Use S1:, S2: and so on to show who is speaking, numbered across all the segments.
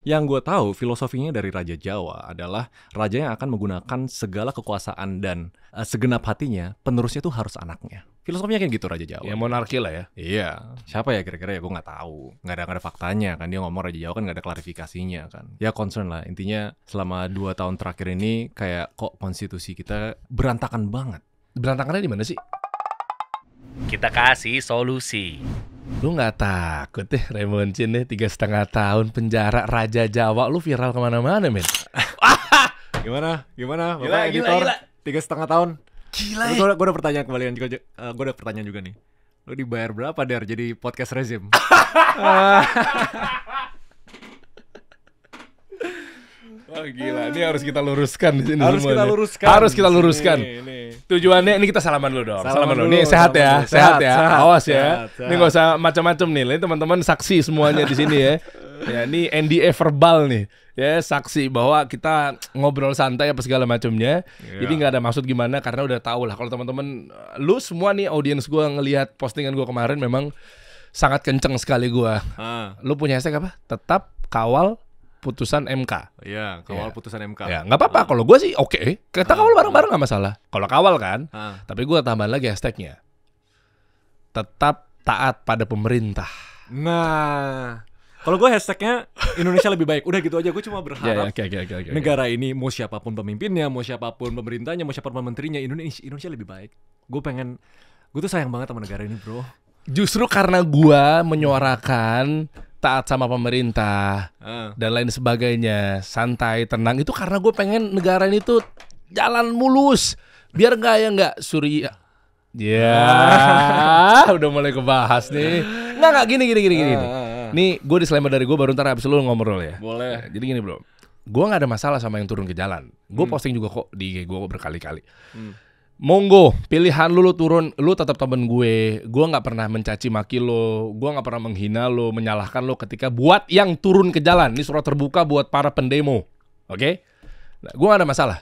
S1: Yang gue tahu filosofinya dari Raja Jawa adalah raja yang akan menggunakan segala kekuasaan dan segenap hatinya, penerusnya tuh harus anaknya. Filosofinya kayak gitu Raja Jawa.
S2: Ya monarki lah ya.
S1: Iya, siapa ya kira-kira ya gue nggak tahu. Nggak ada faktanya kan, dia ngomong Raja Jawa kan nggak ada klarifikasinya kan. Ya concern lah, intinya selama 2 tahun terakhir ini kayak kok konstitusi kita berantakan banget.
S2: Berantakannya di mana sih?
S3: Kita kasih solusi.
S2: Lu nggak takut deh Raymond Chin deh 3,5 tahun penjara Raja Jawa, lu viral kemana-mana men.
S1: Gimana? Bapak
S2: Gila,
S1: editor?
S2: gila.
S1: 3,5 tahun.
S2: Gila
S1: Gue udah pertanyaan kembalian juga, gue udah pertanyaan juga nih. Lu dibayar berapa Der jadi podcast rezim?
S2: Wah gila, ini harus kita luruskan di sini
S1: Harus
S2: semua
S1: kita
S2: nih.
S1: luruskan.
S2: Harus kita luruskan.
S1: Nih.
S2: Tujuannya ini kita salaman dulu dong.
S1: Salaman
S2: dulu.
S1: dulu,
S2: Nih sehat
S1: salaman
S2: ya,
S1: dulu.
S2: sehat ya.
S1: Sehat,
S2: Awas ya.
S1: sehat.
S2: Ini nggak usah macam-macam nih. Ini teman-teman saksi semuanya di sini ya. Ya ini NDA verbal nih. Ya saksi bahwa kita ngobrol santai apa segala macamnya.
S1: Iya.
S2: Jadi nggak ada maksud gimana karena udah tahu lah kalau teman-teman lu semua nih audiens gua ngelihat postingan gua kemarin memang sangat kenceng sekali gua. Lu punya hashtag apa? Tetap kawal putusan MK.
S1: Iya, kawal
S2: Iya.
S1: putusan MK.
S2: Ya nggak apa-apa. Kalau gue sih oke. Kita kawal bareng-bareng nggak masalah. Kalau kawal kan.
S1: Ah.
S2: Tapi gue tambahan lagi hashtagnya. Tetap taat pada pemerintah.
S1: Nah, kalau gue hashtagnya Indonesia lebih baik. Udah gitu aja, gue cuma berharap
S2: Oke.
S1: negara ini mau siapapun pemimpinnya, mau siapapun pemerintahnya, mau siapapun menterinya, Indonesia lebih baik. Gue tuh sayang banget sama negara ini, bro.
S2: Justru karena gue menyuarakan taat sama pemerintah dan lain sebagainya, santai, tenang, itu karena gue pengen negara ini tuh jalan mulus, biar nggak Surya. Ya, udah mulai kebahas nih. Nggak gini. Nih, gue disclaimer dari gue baru ntar abis lu ngobrol ya.
S1: Boleh.
S2: Jadi gini bro, gue nggak ada masalah sama yang turun ke jalan. Gue posting juga kok di IG gue berkali-kali. Monggo, pilihan lu turun, lu tetap temen gue nggak pernah mencaci maki lo, gue nggak pernah menghina lo, menyalahkan lo ketika buat yang turun ke jalan. Ini surat terbuka buat para pendemo, oke? Nah, gue nggak ada masalah.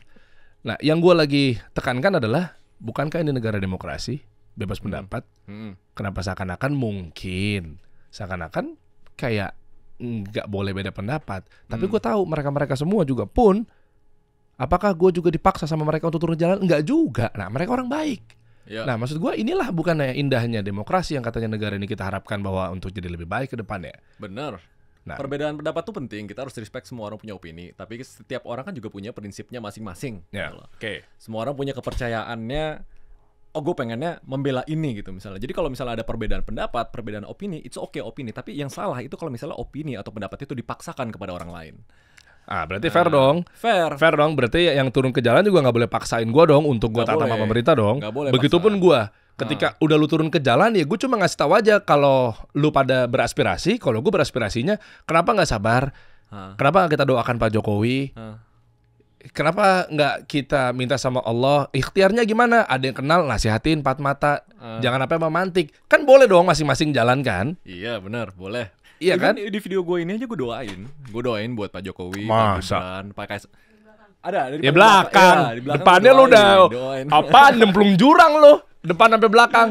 S2: Nah, yang gue lagi tekankan adalah, bukankah ini negara demokrasi, bebas pendapat? Kenapa seakan-akan kayak nggak boleh beda pendapat? Tapi gue tahu mereka semua juga pun. Apakah gue juga dipaksa sama mereka untuk turun jalan? Enggak juga. Nah, mereka orang baik.
S1: Ya.
S2: Nah, maksud gue inilah bukannya indahnya demokrasi yang katanya negara ini kita harapkan bahwa untuk jadi lebih baik ke depannya.
S1: Bener.
S2: Nah,
S1: Perbedaan pendapat tuh penting. Kita harus respect semua orang punya opini. Tapi setiap orang kan juga punya prinsipnya masing-masing.
S2: ya,
S1: Gitu loh.
S2: oke.
S1: Semua orang punya kepercayaannya. Oh, gue pengennya membela ini gitu misalnya. Jadi kalau misalnya ada perbedaan pendapat, perbedaan opini, it's okay opini. Tapi yang salah itu kalau misalnya opini atau pendapat itu dipaksakan kepada orang lain.
S2: Ah, berarti fair dong.
S1: Fair.
S2: Fair dong. Berarti yang turun ke jalan juga nggak boleh paksain gue dong untuk gue
S1: Nggak
S2: taat sama
S1: boleh.
S2: pemerintah dong.
S1: Nggak boleh
S2: Begitupun
S1: paksa.
S2: gue. Ketika udah lu turun ke jalan ya gue cuma ngasih tahu aja kalau lu pada beraspirasi, kalau gue beraspirasinya kenapa nggak sabar? Kenapa nggak kita doakan Pak Jokowi? Kenapa nggak kita minta sama Allah? Ikhtiarnya gimana? Ada yang kenal, nasihatin 4 mata. Jangan apa memantik. Kan boleh dong masing-masing jalan kan?
S1: Iya benar, boleh.
S2: Iya
S1: Even
S2: kan?
S1: Di video gue ini aja gue doain. Gue doain buat Pak Jokowi, Pak
S2: Masa?
S1: Gibran, Pak KS. Ada di
S2: Ya belakang.
S1: Iya, di belakang
S2: Depannya lu udah
S1: doain.
S2: apaan nyemplung jurang lu. Depan sampai belakang.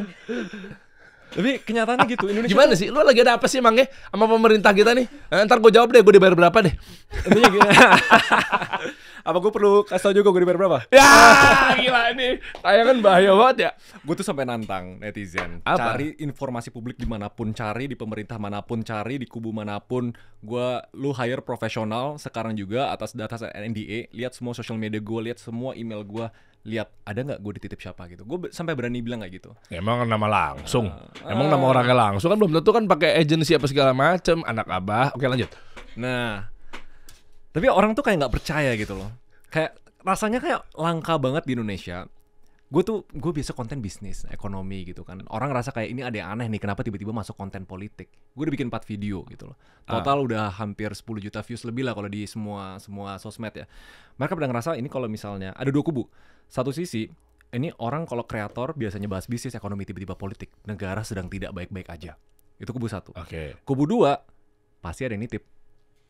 S1: Tapi kenyataannya gitu. Indonesia
S2: Gimana sih? Lu lagi ada apa sih emangnya sama pemerintah kita nih? Ntar gue jawab deh, gue dibayar berapa deh.
S1: intinya gini. Apa gue perlu kasih tau juga gue dibayar berapa?
S2: Ya gila ini. Tayangan bahaya banget ya.
S1: Gue tuh sampai nantang netizen.
S2: Apa?
S1: Cari informasi publik dimanapun, cari di pemerintah manapun, cari di kubu manapun. Lu hire profesional sekarang juga atas data NDA. Lihat semua social media gue, lihat semua email gue. Lihat ada nggak gue dititip siapa gitu. Gue sampai berani bilang kayak gitu.
S2: Ya, emang nama langsung. Emang nama orangnya langsung kan belum tentu kan pakai agensi apa segala macem. Anak abah. Oke lanjut.
S1: Nah, tapi orang tuh kayak nggak percaya gitu loh. Kayak rasanya kayak langka banget di Indonesia. Gue biasa konten bisnis, ekonomi gitu kan. Orang ngerasa kayak ini ada yang aneh nih, kenapa tiba-tiba masuk konten politik. Gue udah bikin 4 video gitu loh. Total udah hampir 10 juta views lebih lah kalau di semua sosmed ya. Mereka pada ngerasa ini kalau misalnya ada 2 kubu. Satu sisi, ini orang kalau kreator biasanya bahas bisnis, ekonomi, tiba-tiba politik. Negara sedang tidak baik-baik aja. Itu kubu 1.
S2: Oke.
S1: Kubu 2, pasti ada yang nitip.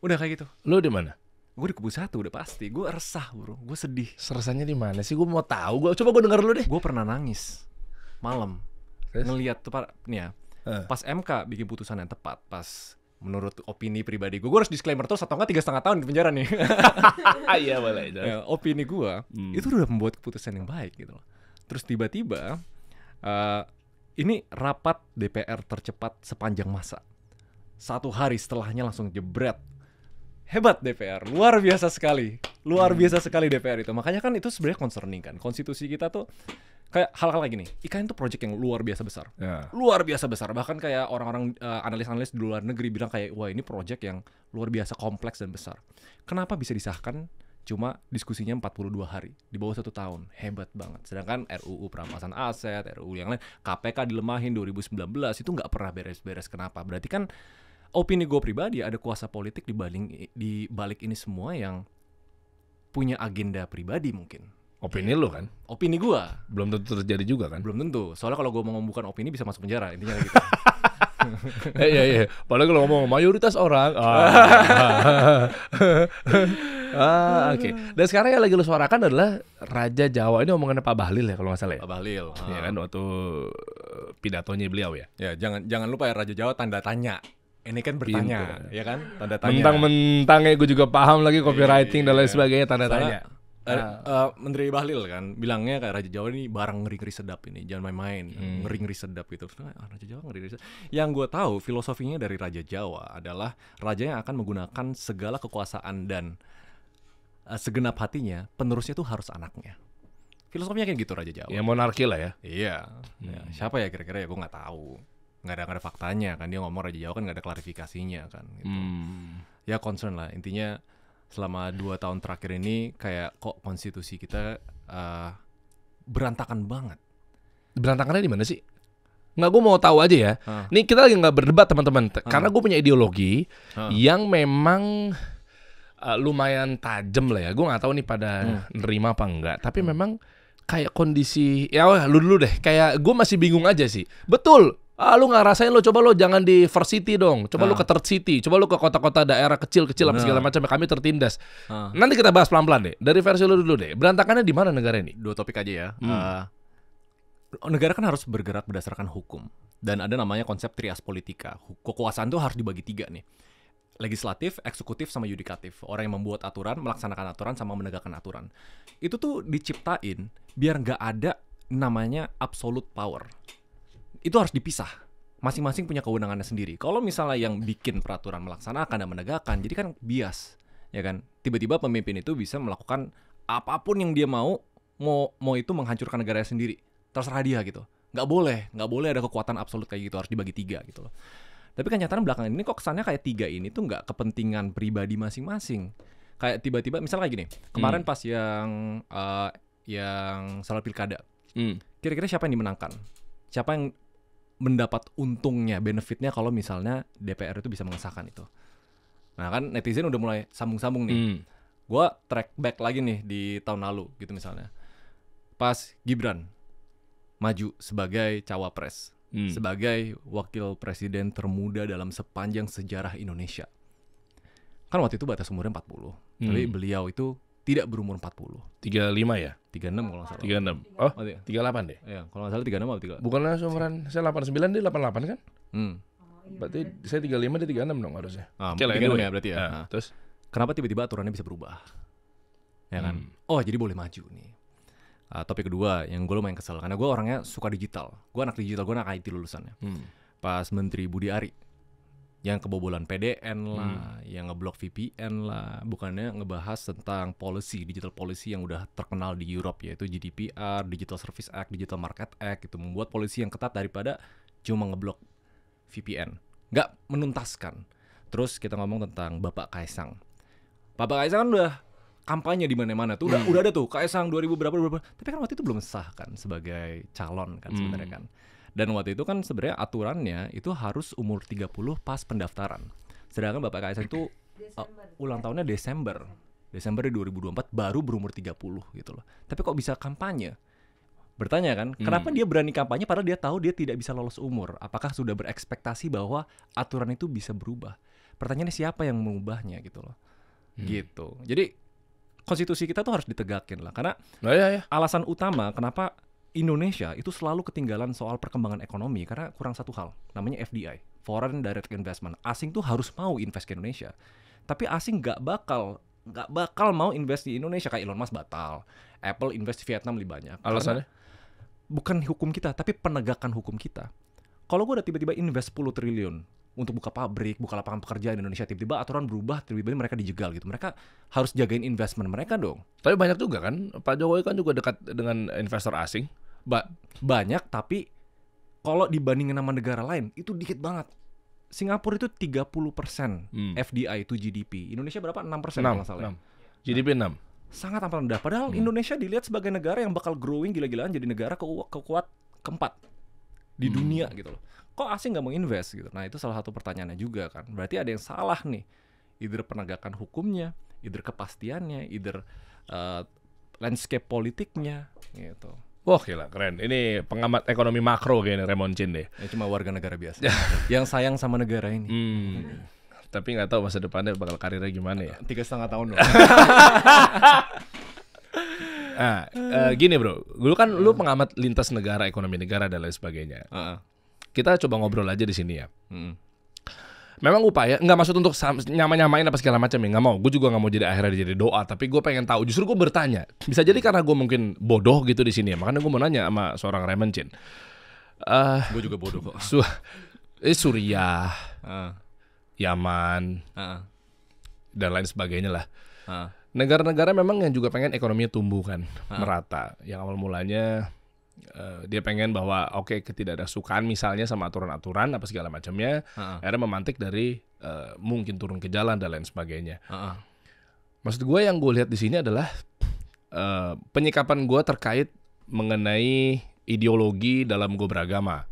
S1: Udah kayak gitu.
S2: Lu di mana?
S1: Gue di kubu 1 udah pasti. Gue resah bro, gue sedih.
S2: Seresanya di mana sih? Gue mau tahu. Coba gue denger lu deh.
S1: Gue pernah nangis malam
S2: Terus?
S1: ngelihat tuh nih ya,
S2: Eh.
S1: pas MK bikin putusan yang tepat, pas menurut opini pribadi gue harus disclaimer tuh 1 atau 3,5 tahun di penjara nih.
S2: Iya boleh.
S1: Ya, opini gue itu udah membuat keputusan yang baik gitu loh. Terus tiba-tiba ini rapat DPR tercepat sepanjang masa. 1 hari setelahnya langsung jebret. Hebat DPR, luar biasa sekali. Luar biasa sekali DPR itu. Makanya kan itu sebenarnya concerning kan. Konstitusi kita tuh kayak hal-hal kayak gini. IKN tuh project yang luar biasa besar.
S2: Ya.
S1: Luar biasa besar. Bahkan kayak orang-orang analis-analis di luar negeri bilang kayak wah ini project yang luar biasa kompleks dan besar. Kenapa bisa disahkan cuma diskusinya 42 hari di bawah 1 tahun? Hebat banget. Sedangkan RUU perampasan aset, RUU yang lain, KPK dilemahin 2019 itu nggak pernah beres-beres. Kenapa? Berarti kan opini gue pribadi ada kuasa politik di balik ini semua yang punya agenda pribadi mungkin.
S2: Opini lu kan?
S1: Opini gue
S2: Belum tentu terjadi juga kan?
S1: belum tentu. Soalnya kalau gue mau ngomongkan opini bisa masuk penjara intinya kayak gitu.
S2: Iya. Padahal kalau ngomong mayoritas orang. Oke. Dan sekarang yang lagi lu suarakan adalah Raja Jawa. Ini omongannya Pak Bahlil ya kalau nggak salah ya?
S1: Pak Bahlil.
S2: Iya kan waktu pidatonya beliau ya.
S1: Ya jangan lupa ya Raja Jawa tanda tanya. Ini kan bertanya,
S2: Pintu.
S1: ya kan? Tanda tanya.
S2: Mentang-mentang ya gue juga paham lagi copywriting dan lain
S1: Iya.
S2: sebagainya tanda
S1: Soalnya,
S2: tanya.
S1: Menteri Bahlil kan bilangnya kayak Raja Jawa ini barang ngeri-ngeri sedap ini, jangan main-main, ngeri-ngeri sedap gitu. Raja Jawa ngeri-ngeri sedap. Yang gue tahu filosofinya dari Raja Jawa adalah raja yang akan menggunakan segala kekuasaan dan segenap hatinya, penerusnya itu harus anaknya. Filosofinya kayak gitu Raja Jawa.
S2: Ya monarki lah ya.
S1: Iya. Ya, siapa ya kira-kira ya gue nggak tahu. Nggak ada faktanya kan, dia ngomong Raja Jawa kan nggak ada klarifikasinya kan. Gitu. Ya concern lah intinya. Selama 2 tahun terakhir ini kayak kok konstitusi kita berantakan banget.
S2: Berantakannya di mana sih? Nggak, gue mau tahu aja ya. Nih kita lagi nggak berdebat teman-teman, karena gue punya ideologi yang memang lumayan tajam lah ya. Gue nggak tahu nih pada nerima apa enggak. Tapi memang kayak kondisi, ya lu dulu deh. Kayak gue masih bingung aja sih. Betul. Lu nggak rasain, lo coba lo jangan di first city dong, coba lo ke third city, coba lo ke kota-kota daerah kecil-kecil apa segala macam, kami tertindas. Nanti kita bahas pelan-pelan deh, dari versi lo dulu deh. Berantakannya di mana negara ini?
S1: 2 topik aja ya. Negara kan harus bergerak berdasarkan hukum dan ada namanya konsep trias politika. Kekuasaan tuh harus dibagi 3 nih. Legislatif, eksekutif, sama yudikatif. Orang yang membuat aturan, melaksanakan aturan, sama menegakkan aturan. Itu tuh diciptain biar nggak ada namanya absolute power. Itu harus dipisah. Masing-masing punya kewenangannya sendiri. Kalau misalnya yang bikin peraturan melaksanakan dan menegakkan, jadi kan bias, ya kan? Tiba-tiba pemimpin itu bisa melakukan apapun yang dia mau itu menghancurkan negaranya sendiri. Terserah dia gitu. Nggak boleh ada kekuatan absolut kayak gitu. Harus dibagi 3 gitu loh. Tapi kenyataan belakangan ini kok kesannya kayak 3 ini tuh nggak kepentingan pribadi masing-masing. Kayak tiba-tiba, misalnya kayak gini. Kemarin pas yang soal pilkada. Kira-kira siapa yang dimenangkan? Siapa yang mendapat untungnya, benefitnya kalau misalnya DPR itu bisa mengesahkan itu. Nah kan netizen udah mulai sambung-sambung nih. Gua track back lagi nih di tahun lalu gitu misalnya. Pas Gibran maju sebagai cawapres, sebagai wakil presiden termuda dalam sepanjang sejarah Indonesia. Kan waktu itu batas umurnya 40. Tapi beliau itu tidak berumur 40.
S2: 35 ya?
S1: 36 kalau nggak salah.
S2: 36. Oh,
S1: Oh, iya.
S2: 38 deh.
S1: Iya, kalau nggak salah 36 atau 3.
S2: Bukannya seumuran saya 89, dia 88 kan? Berarti saya 35, dia 36 dong harusnya. Oke lah,
S1: 36
S2: anyway.
S1: ya berarti ya. Nah,
S2: Terus?
S1: kenapa tiba-tiba aturannya bisa berubah? Ya kan? Oh, jadi boleh maju nih. Topik kedua yang gue lumayan kesel karena gue orangnya suka digital. Gue anak digital, gue anak IT lulusannya. Pas Menteri Budi Ari yang kebobolan PDN lah, yang ngeblok VPN lah, bukannya ngebahas tentang digital policy yang udah terkenal di Europe, yaitu GDPR, Digital Service Act, Digital Market Act, itu membuat polisi yang ketat daripada cuma ngeblok VPN. Nggak menuntaskan. Terus kita ngomong tentang Bapak Kaisang. Bapak Kaisang kan udah kampanye di mana-mana tuh, udah ada tuh Kaisang 2000 berapa. Tapi kan waktu itu belum sah kan sebagai calon kan sebenarnya kan. Dan waktu itu kan sebenarnya aturannya itu harus umur 30 pas pendaftaran. Sedangkan Bapak Kaisang itu ulang tahunnya Desember 2024 baru berumur 30 gitu loh. Tapi kok bisa kampanye? Bertanya kan, kenapa dia berani kampanye padahal dia tahu dia tidak bisa lolos umur? Apakah sudah berekspektasi bahwa aturan itu bisa berubah? Pertanyaannya siapa yang mengubahnya gitu loh. Gitu. Jadi konstitusi kita tuh harus ditegakin lah. Karena alasan utama kenapa Indonesia itu selalu ketinggalan soal perkembangan ekonomi karena kurang satu hal, namanya FDI. foreign direct investment. Asing tuh harus mau invest ke Indonesia. Tapi asing nggak bakal mau invest di Indonesia. Kayak Elon Musk batal, Apple invest di Vietnam lebih banyak.
S2: Alasannya?
S1: Bukan hukum kita, tapi penegakan hukum kita. Kalau gue udah tiba-tiba invest 10 triliun untuk buka pabrik, buka lapangan pekerjaan di Indonesia, tiba-tiba aturan berubah, tiba-tiba mereka dijegal gitu. Mereka harus jagain investment mereka dong.
S2: Tapi banyak juga kan, Pak Jokowi kan juga dekat dengan investor asing.
S1: Banyak, tapi kalau dibandingin sama negara lain, itu dikit banget. Singapura itu 30% FDI to GDP. Indonesia berapa? 6% kalau nggak salah.
S2: 6. GDP 6.
S1: Sangat amat rendah. Padahal Indonesia dilihat sebagai negara yang bakal growing gila-gilaan, jadi negara kekuat keempat di dunia gitu loh. Kok asing nggak mau invest gitu? Nah itu salah satu pertanyaannya juga kan. Berarti ada yang salah nih. Either penegakan hukumnya, either kepastiannya, either landscape politiknya gitu.
S2: Wah gila keren. Ini pengamat ekonomi makro kayaknya Raymond Chin deh.
S1: Ya cuma warga negara biasa yang sayang sama negara ini.
S2: Tapi nggak tahu masa depannya bakal karirnya gimana ya.
S1: 3,5 tahun loh.
S2: Nah, gini bro, dulu kan lu pengamat lintas negara, ekonomi negara dan lain sebagainya. Kita coba ngobrol aja di sini ya. Memang upaya, nggak maksud untuk nyamain apa segala macam ya, nggak mau. Gue juga nggak mau jadi akhirnya jadi doa, tapi gue pengen tahu. Justru gue bertanya. Bisa jadi karena gue mungkin bodoh gitu di sini ya. Makanya gue mau nanya sama seorang Raymond Chin.
S1: Gue juga bodoh kok.
S2: Suriah, Yaman, dan lain sebagainya lah. Negara-negara memang yang juga pengen ekonominya tumbuh kan, merata. Yang awal mulanya dia pengen bahwa ketidaksukaan misalnya sama aturan-aturan apa segala macamnya, akhirnya memantik dari mungkin turun ke jalan dan lain sebagainya. Maksud gue yang gue lihat di sini adalah penyikapan gue terkait mengenai ideologi dalam gue beragama.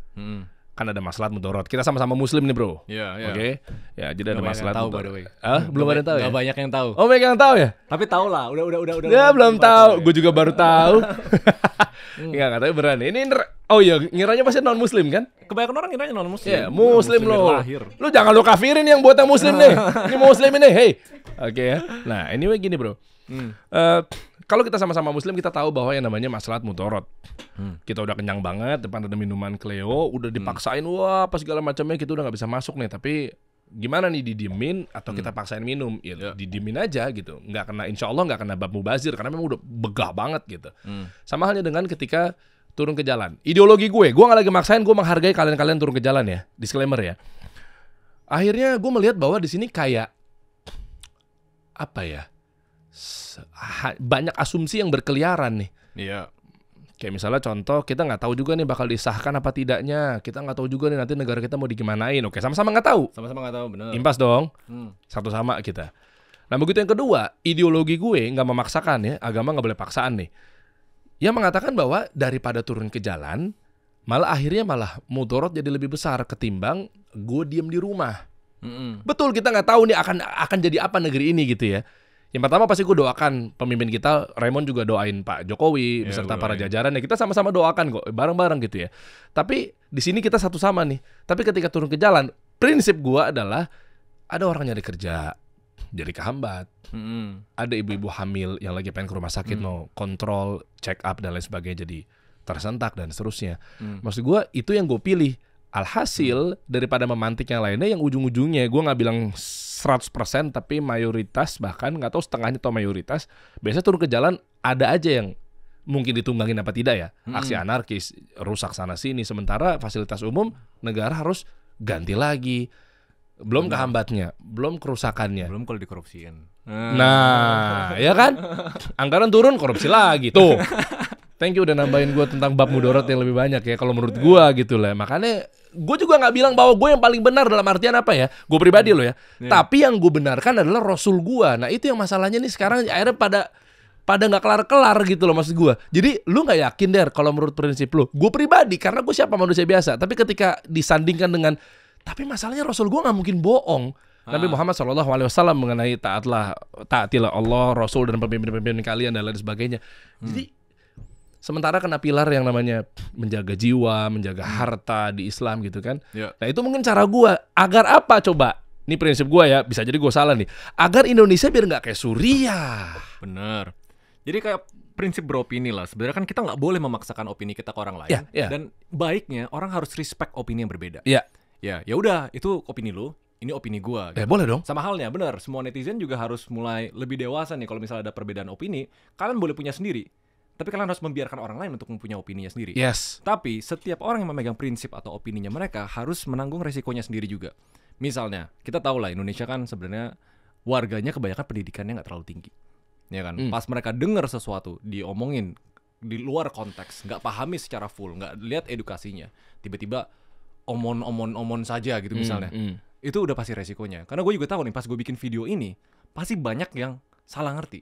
S2: Kan ada maslahat mudorot. Kita sama-sama muslim nih bro.
S1: Iya.
S2: Oke. Ya jadi ada maslahat
S1: mudorot.
S2: Belum ada yang tahu ya?
S1: Gak banyak yang tahu.
S2: Oh banyak yang tahu ya?
S1: Tapi tahu lah. Udah.
S2: Ya belum tahu. Gue juga baru tahu. Enggak tahu beneran. Ini ngiranya pasti non muslim kan?
S1: Kebanyakan orang ngiranya non muslim.
S2: Ya muslim lo.
S1: Lahir.
S2: Lu jangan lu kafirin yang buat yang muslim nih. Ini muslim ini. Hey. Oke ya. Nah anyway gini bro. Kalau kita sama-sama muslim, kita tahu bahwa yang namanya maslahat mudorot. Kita udah kenyang banget, depan ada minuman Cleo, udah dipaksain, wah apa segala macamnya, kita udah nggak bisa masuk nih. Tapi gimana nih, didiemin atau kita paksain minum? Ya didiemin aja gitu. Nggak kena, insya Allah nggak kena bab mubazir, karena memang udah begah banget gitu. Sama halnya dengan ketika turun ke jalan. Ideologi gue nggak lagi maksain, gue menghargai kalian-kalian turun ke jalan ya. Disclaimer ya. Akhirnya gue melihat bahwa di sini kayak apa ya? Banyak asumsi yang berkeliaran nih.
S1: Iya.
S2: Kayak misalnya contoh, kita nggak tahu juga nih bakal disahkan apa tidaknya. Kita nggak tahu juga nih nanti negara kita mau digimanain. Oke, sama-sama nggak tahu.
S1: Sama-sama nggak tahu, benar.
S2: Impas dong. Satu sama kita. Nah begitu yang kedua, ideologi gue nggak memaksakan ya. Agama nggak boleh paksaan nih. Yang mengatakan bahwa daripada turun ke jalan, malah akhirnya mudorot jadi lebih besar ketimbang gue diem di rumah. Betul, kita nggak tahu nih akan jadi apa negeri ini gitu ya. Yang pertama pasti gue doakan pemimpin kita, Raymond juga doain Pak Jokowi beserta para jajaran ya, kita sama-sama doakan kok bareng-bareng gitu ya. Tapi di sini kita satu sama nih. Tapi ketika turun ke jalan, prinsip gue adalah ada orang nyari kerja jadi kehambat. Ada ibu-ibu hamil yang lagi pengen ke rumah sakit mau kontrol, check up dan lain sebagainya jadi tersentak dan seterusnya. Maksud gue itu yang gue pilih. Alhasil daripada memantik yang lainnya, yang ujung-ujungnya gue nggak bilang 100% tapi mayoritas, bahkan nggak tahu setengahnya atau mayoritas, biasanya turun ke jalan ada aja yang mungkin ditunggangin apa tidak ya, aksi anarkis, rusak sana sini, sementara fasilitas umum negara harus ganti lagi, belum kehambatnya, belum kerusakannya,
S1: belum kalau dikorupsiin.
S2: Nah ya kan, anggaran turun korupsi lagi tuh. Thank you udah nambahin gue tentang bab mudorot yang lebih banyak ya. Kalau menurut gue gitu lah. Makanya gue juga gak bilang bahwa gue yang paling benar dalam artian apa ya. Gue pribadi loh ya. Tapi yang gue benarkan adalah Rasul gue. Nah itu yang masalahnya nih sekarang akhirnya pada gak kelar-kelar gitu loh maksud gue. Jadi lu gak yakin Der kalau menurut prinsip lu. Gue pribadi karena gue siapa manusia biasa. Tapi ketika disandingkan dengan, tapi masalahnya Rasul gue gak mungkin bohong. Nabi Muhammad SAW mengenai taatilah Allah, Rasul dan pemimpin-pemimpin kalian dan lain sebagainya. Jadi sementara kena pilar yang namanya menjaga jiwa, menjaga harta di Islam gitu kan. Nah itu mungkin cara gue. Agar apa coba? Ini prinsip gue ya, bisa jadi gue salah nih. Agar Indonesia biar gak kayak Suriah.
S1: Bener. Jadi kayak prinsip beropini lah. Sebenarnya kan kita gak boleh memaksakan opini kita ke orang lain. Dan baiknya orang harus respect opini yang berbeda. ya udah itu opini lu, ini opini gua.
S2: Boleh dong.
S1: Sama halnya, benar. Semua netizen juga harus mulai lebih dewasa nih. Kalau misalnya ada perbedaan opini, kalian boleh punya sendiri. Tapi kalian harus membiarkan orang lain untuk mempunyai opininya sendiri.
S2: Yes.
S1: Tapi setiap orang yang memegang prinsip atau opininya mereka harus menanggung resikonya sendiri juga. Misalnya, kita tahu lah Indonesia kan sebenarnya warganya kebanyakan pendidikannya nggak terlalu tinggi. Ya kan? Pas mereka dengar sesuatu diomongin di luar konteks, nggak pahami secara full, nggak lihat edukasinya, tiba-tiba omon saja gitu misalnya. Itu udah pasti resikonya. Karena gue juga tahu nih pas gue bikin video ini, pasti banyak yang salah ngerti.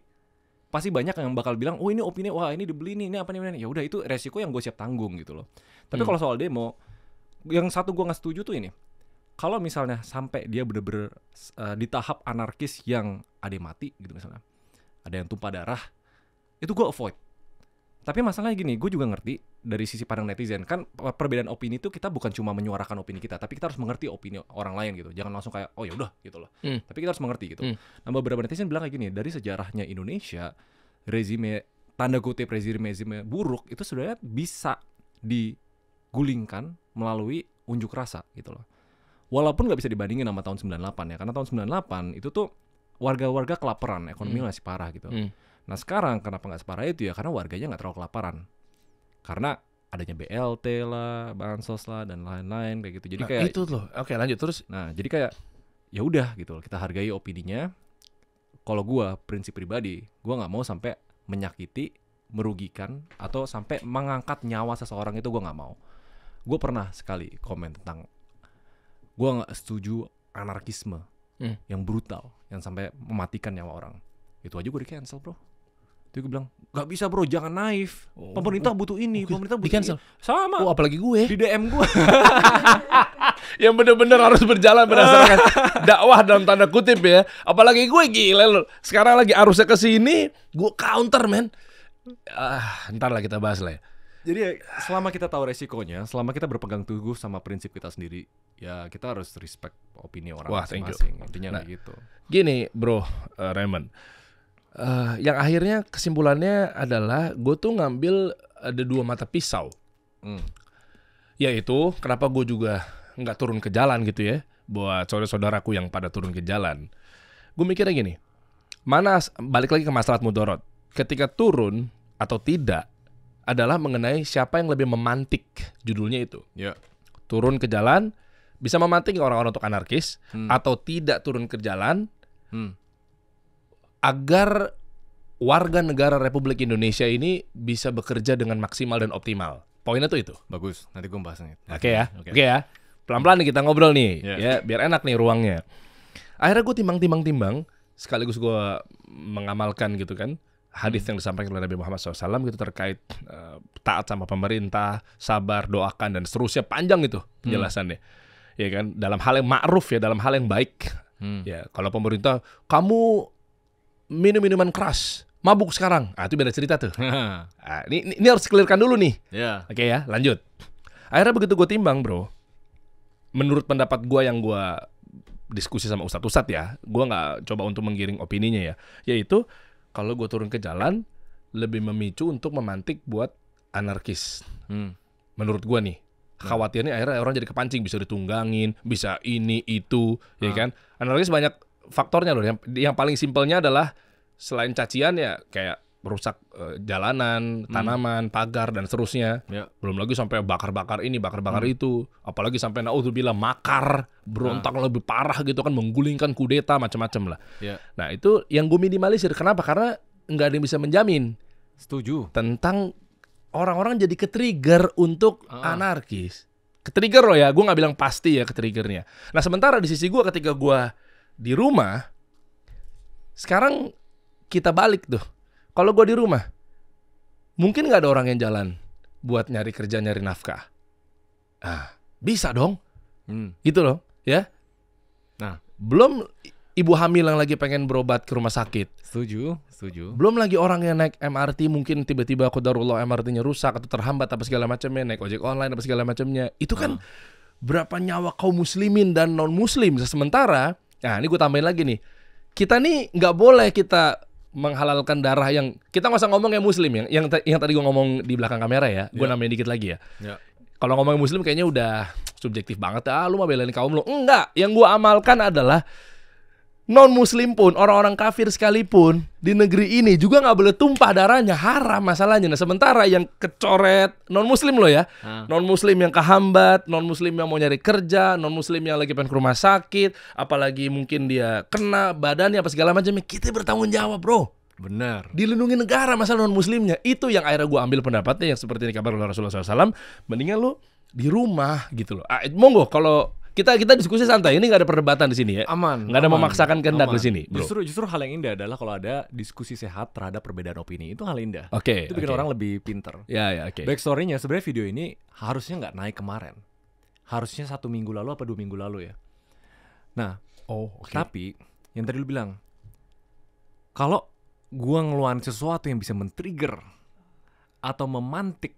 S1: Pasti banyak yang bakal bilang, oh ini opini, wah ini dibeli nih, ini apa nih. Ya udah itu resiko yang gue siap tanggung gitu loh. Tapi kalau soal demo, yang satu gue nggak setuju tuh ini. Kalau misalnya sampai dia bener-bener di tahap anarkis yang ada yang mati gitu misalnya, ada yang tumpah darah, itu gue avoid. Tapi masalahnya gini, gue juga ngerti dari sisi pandang netizen. Kan perbedaan opini itu kita bukan cuma menyuarakan opini kita, tapi kita harus mengerti opini orang lain gitu. Jangan langsung kayak, oh ya udah gitu loh. Tapi kita harus mengerti gitu. Nah beberapa netizen bilang kayak gini, dari sejarahnya Indonesia, rezime, tanda kutip rezime buruk, itu sebenarnya bisa digulingkan melalui unjuk rasa gitu loh. Walaupun nggak bisa dibandingin sama tahun 98 ya. Karena tahun 98 itu tuh warga-warga kelaparan, ekonomi masih parah gitu. Nah sekarang kenapa nggak separah itu ya? Karena warganya nggak terlalu kelaparan. Karena adanya BLT lah, bansos lah, dan lain-lain kayak gitu. Jadi kayak
S2: itu loh. Oke lanjut terus.
S1: Nah jadi kayak ya udah gitu loh. Kita hargai opininya. Kalau gue prinsip pribadi, gue nggak mau sampai menyakiti, merugikan, atau sampai mengangkat nyawa seseorang itu gue nggak mau. Gue pernah sekali komen tentang gue nggak setuju anarkisme yang brutal, yang sampai mematikan nyawa orang. Itu aja gue di cancel bro. Itu gue bilang, gak bisa bro, jangan naif. Pemerintah butuh ini, pemerintah butuh
S2: di-cancel.
S1: ini. Sama.
S2: Oh apalagi gue.
S1: Di DM gue.
S2: Yang benar-benar harus berjalan berdasarkan dakwah dalam tanda kutip ya. Apalagi gue gila loh. Sekarang lagi arusnya ke sini, gue counter men. Ntar lah kita bahas lah ya.
S1: Jadi selama kita tahu resikonya, selama kita berpegang teguh sama prinsip kita sendiri, ya kita harus respect opini orang masing-masing. Intinya kayak gitu.
S2: Gini bro, Raymond. Yang akhirnya kesimpulannya adalah gue tuh ngambil ada dua mata pisau. Yaitu kenapa gue juga nggak turun ke jalan gitu ya. Buat saudara-saudaraku yang pada turun ke jalan. Gue mikirnya gini, balik lagi ke masalah mudorot. Ketika turun atau tidak adalah mengenai siapa yang lebih memantik, judulnya itu. Turun ke jalan bisa memantik orang-orang untuk anarkis atau tidak turun ke jalan agar warga negara Republik Indonesia ini bisa bekerja dengan maksimal dan optimal. Poinnya tuh itu.
S1: Bagus, nanti gue bahasnya.
S2: Oke ya. Pelan-pelan nih kita ngobrol nih, ya biar enak nih ruangnya. Akhirnya gue timbang-timbang, sekaligus gue mengamalkan gitu kan hadis yang disampaikan oleh Nabi Muhammad SAW gitu terkait taat sama pemerintah, sabar, doakan dan seterusnya, panjang gitu penjelasannya. Ya kan, dalam hal yang ma'ruf ya, dalam hal yang baik. Ya, kalau pemerintah kamu minum minuman keras, mabuk sekarang, itu beda cerita tuh. Ini harus clearkan dulu nih. Oke ya, lanjut. Akhirnya begitu gue timbang bro, menurut pendapat gue yang gue diskusi sama ustadz ya, gue nggak coba untuk menggiring opininya ya, yaitu kalau gue turun ke jalan lebih memicu untuk memantik buat anarkis. Menurut gue nih, khawatirnya akhirnya orang jadi kepancing, bisa ditunggangin, bisa ini itu, ya kan? Anarkis banyak faktornya loh. Yang paling simpelnya adalah selain cacian ya kayak merusak jalanan, tanaman, pagar dan seterusnya. Belum lagi sampai bakar-bakar ini, bakar-bakar itu. Apalagi sampai naudzubillah makar, berontak lebih parah gitu kan, menggulingkan kudeta macam-macam lah. Nah, itu yang gue minimalisir. Kenapa? Karena nggak ada yang bisa menjamin.
S1: Setuju.
S2: Tentang orang-orang jadi ke-trigger untuk anarkis. Ke-trigger loh ya, gue nggak bilang pasti ya ke-triggernya. Nah, sementara di sisi gue ketika gue di rumah, sekarang kita balik tuh. Kalau gue di rumah, mungkin nggak ada orang yang jalan buat nyari kerja, nyari nafkah. Bisa dong, gitu loh, ya.
S1: Nah,
S2: belum ibu hamil yang lagi pengen berobat ke rumah sakit.
S1: Setuju.
S2: Belum lagi orang yang naik MRT mungkin tiba-tiba qadarullah MRT-nya rusak atau terhambat apa segala macamnya, naik ojek online apa segala macamnya. Itu kan berapa nyawa kaum muslimin dan non muslim. Sementara, nah ini gue tambahin lagi nih, kita nih nggak boleh kita menghalalkan darah yang, kita nggak usah ngomong yang muslim yang tadi gue ngomong di belakang kamera ya, gue nambahin dikit lagi ya. Kalau ngomongin muslim kayaknya udah subjektif banget. Lu mah belain kaum lu. Enggak, yang gua amalkan adalah non muslim pun, orang-orang kafir sekalipun di negeri ini juga nggak boleh tumpah darahnya, haram masalahnya. Nah sementara yang kecoret non muslim loh ya, non muslim yang kehambat, non muslim yang mau nyari kerja, non muslim yang lagi pengen ke rumah sakit, apalagi mungkin dia kena badannya apa segala macamnya, kita bertanggung jawab bro.
S1: Benar.
S2: Dilindungi negara masalah non muslimnya. Itu yang akhirnya gue ambil pendapatnya yang seperti dikabar oleh Rasulullah SAW. Mendingan lu di rumah gitu loh. Monggo kalau kita diskusi santai, ini nggak ada perdebatan di sini ya.
S1: Aman.
S2: Nggak ada memaksakan kehendak di sini, bro.
S1: Justru hal yang indah adalah kalau ada diskusi sehat terhadap perbedaan opini. Itu hal indah.
S2: Oke.
S1: Itu bikin orang lebih pinter.
S2: Ya, oke.
S1: Backstory-nya sebenarnya video ini harusnya nggak naik kemarin. Harusnya 1 minggu lalu apa 2 minggu lalu ya. Nah, tapi yang tadi lu bilang, kalau gua ngeluarin sesuatu yang bisa men-trigger atau memantik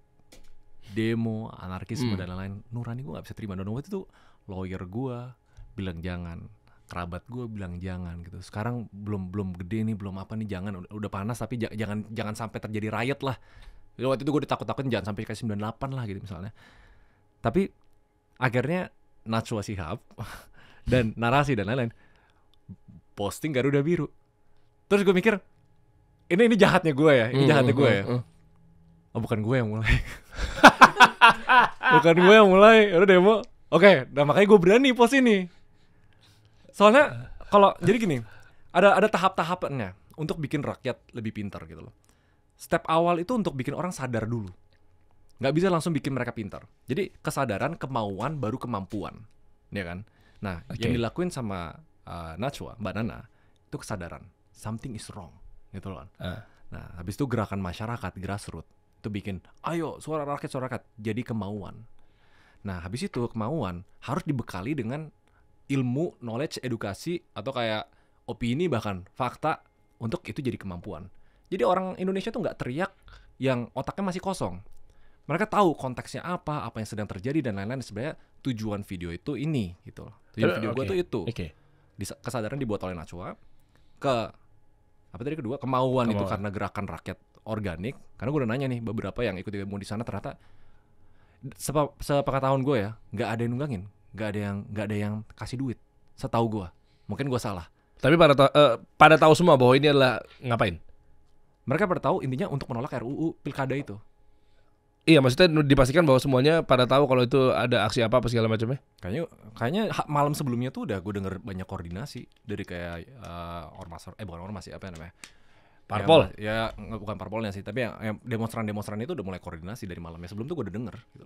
S1: demo, anarkisme dan lain-lain, nurani gua nggak bisa terima. Dan waktu itu lawyer gua bilang jangan, kerabat gua bilang jangan gitu. Sekarang belum gede nih, belum apa nih, jangan, udah panas tapi jangan sampai terjadi riot lah. Jadi waktu itu gua ditakut-takutin jangan sampai kayak 98 lah gitu misalnya. Tapi akhirnya Najwa Shihab dan narasi dan lain-lain posting Garuda Biru. Terus gue mikir ini jahatnya gue ya, ini jahatnya gue ya. Oh bukan gue yang mulai. Bukan gue yang mulai, udah demo. Oke, nah makanya gue berani post ini. Soalnya kalau jadi gini, ada tahap-tahapannya untuk bikin rakyat lebih pintar gitu loh. Step awal itu untuk bikin orang sadar dulu. Nggak bisa langsung bikin mereka pintar. Jadi kesadaran, kemauan, baru kemampuan, ya kan? Nah, yang dilakuin sama Najwa, Mbak Nana, itu kesadaran. Something is wrong, gitu loh. Nah, habis itu gerakan masyarakat, grassroots, itu bikin, ayo suara rakyat, jadi kemauan. Nah, habis itu kemauan harus dibekali dengan ilmu, knowledge, edukasi, atau kayak opini bahkan fakta untuk itu jadi kemampuan. Jadi orang Indonesia tuh nggak teriak yang otaknya masih kosong. Mereka tahu konteksnya apa yang sedang terjadi dan lain-lain. Sebenarnya tujuan video itu ini gitu loh. Tujuan video gue tuh itu. Kesadaran dibuat oleh Najwa. Kedua, kemauan itu karena gerakan rakyat organik. Karena gue udah nanya nih beberapa yang ikut demo di sana, ternyata sepengetahuan gue ya, nggak ada yang nunggangin, nggak ada yang kasih duit. Setahu gue, mungkin gue salah.
S2: Tapi pada tahu semua bahwa ini adalah ngapain?
S1: Mereka pada tahu intinya untuk menolak RUU Pilkada itu.
S2: Iya, maksudnya dipastikan bahwa semuanya pada tahu kalau itu ada aksi apa segala macamnya.
S1: Kayaknya malam sebelumnya tuh udah gue denger banyak koordinasi dari kayak bukan ormas sih, apa namanya?
S2: Parpol.
S1: Ya bukan parpolnya sih, tapi yang demonstran itu udah mulai koordinasi dari malamnya. Sebelum tuh gue udah denger gitu.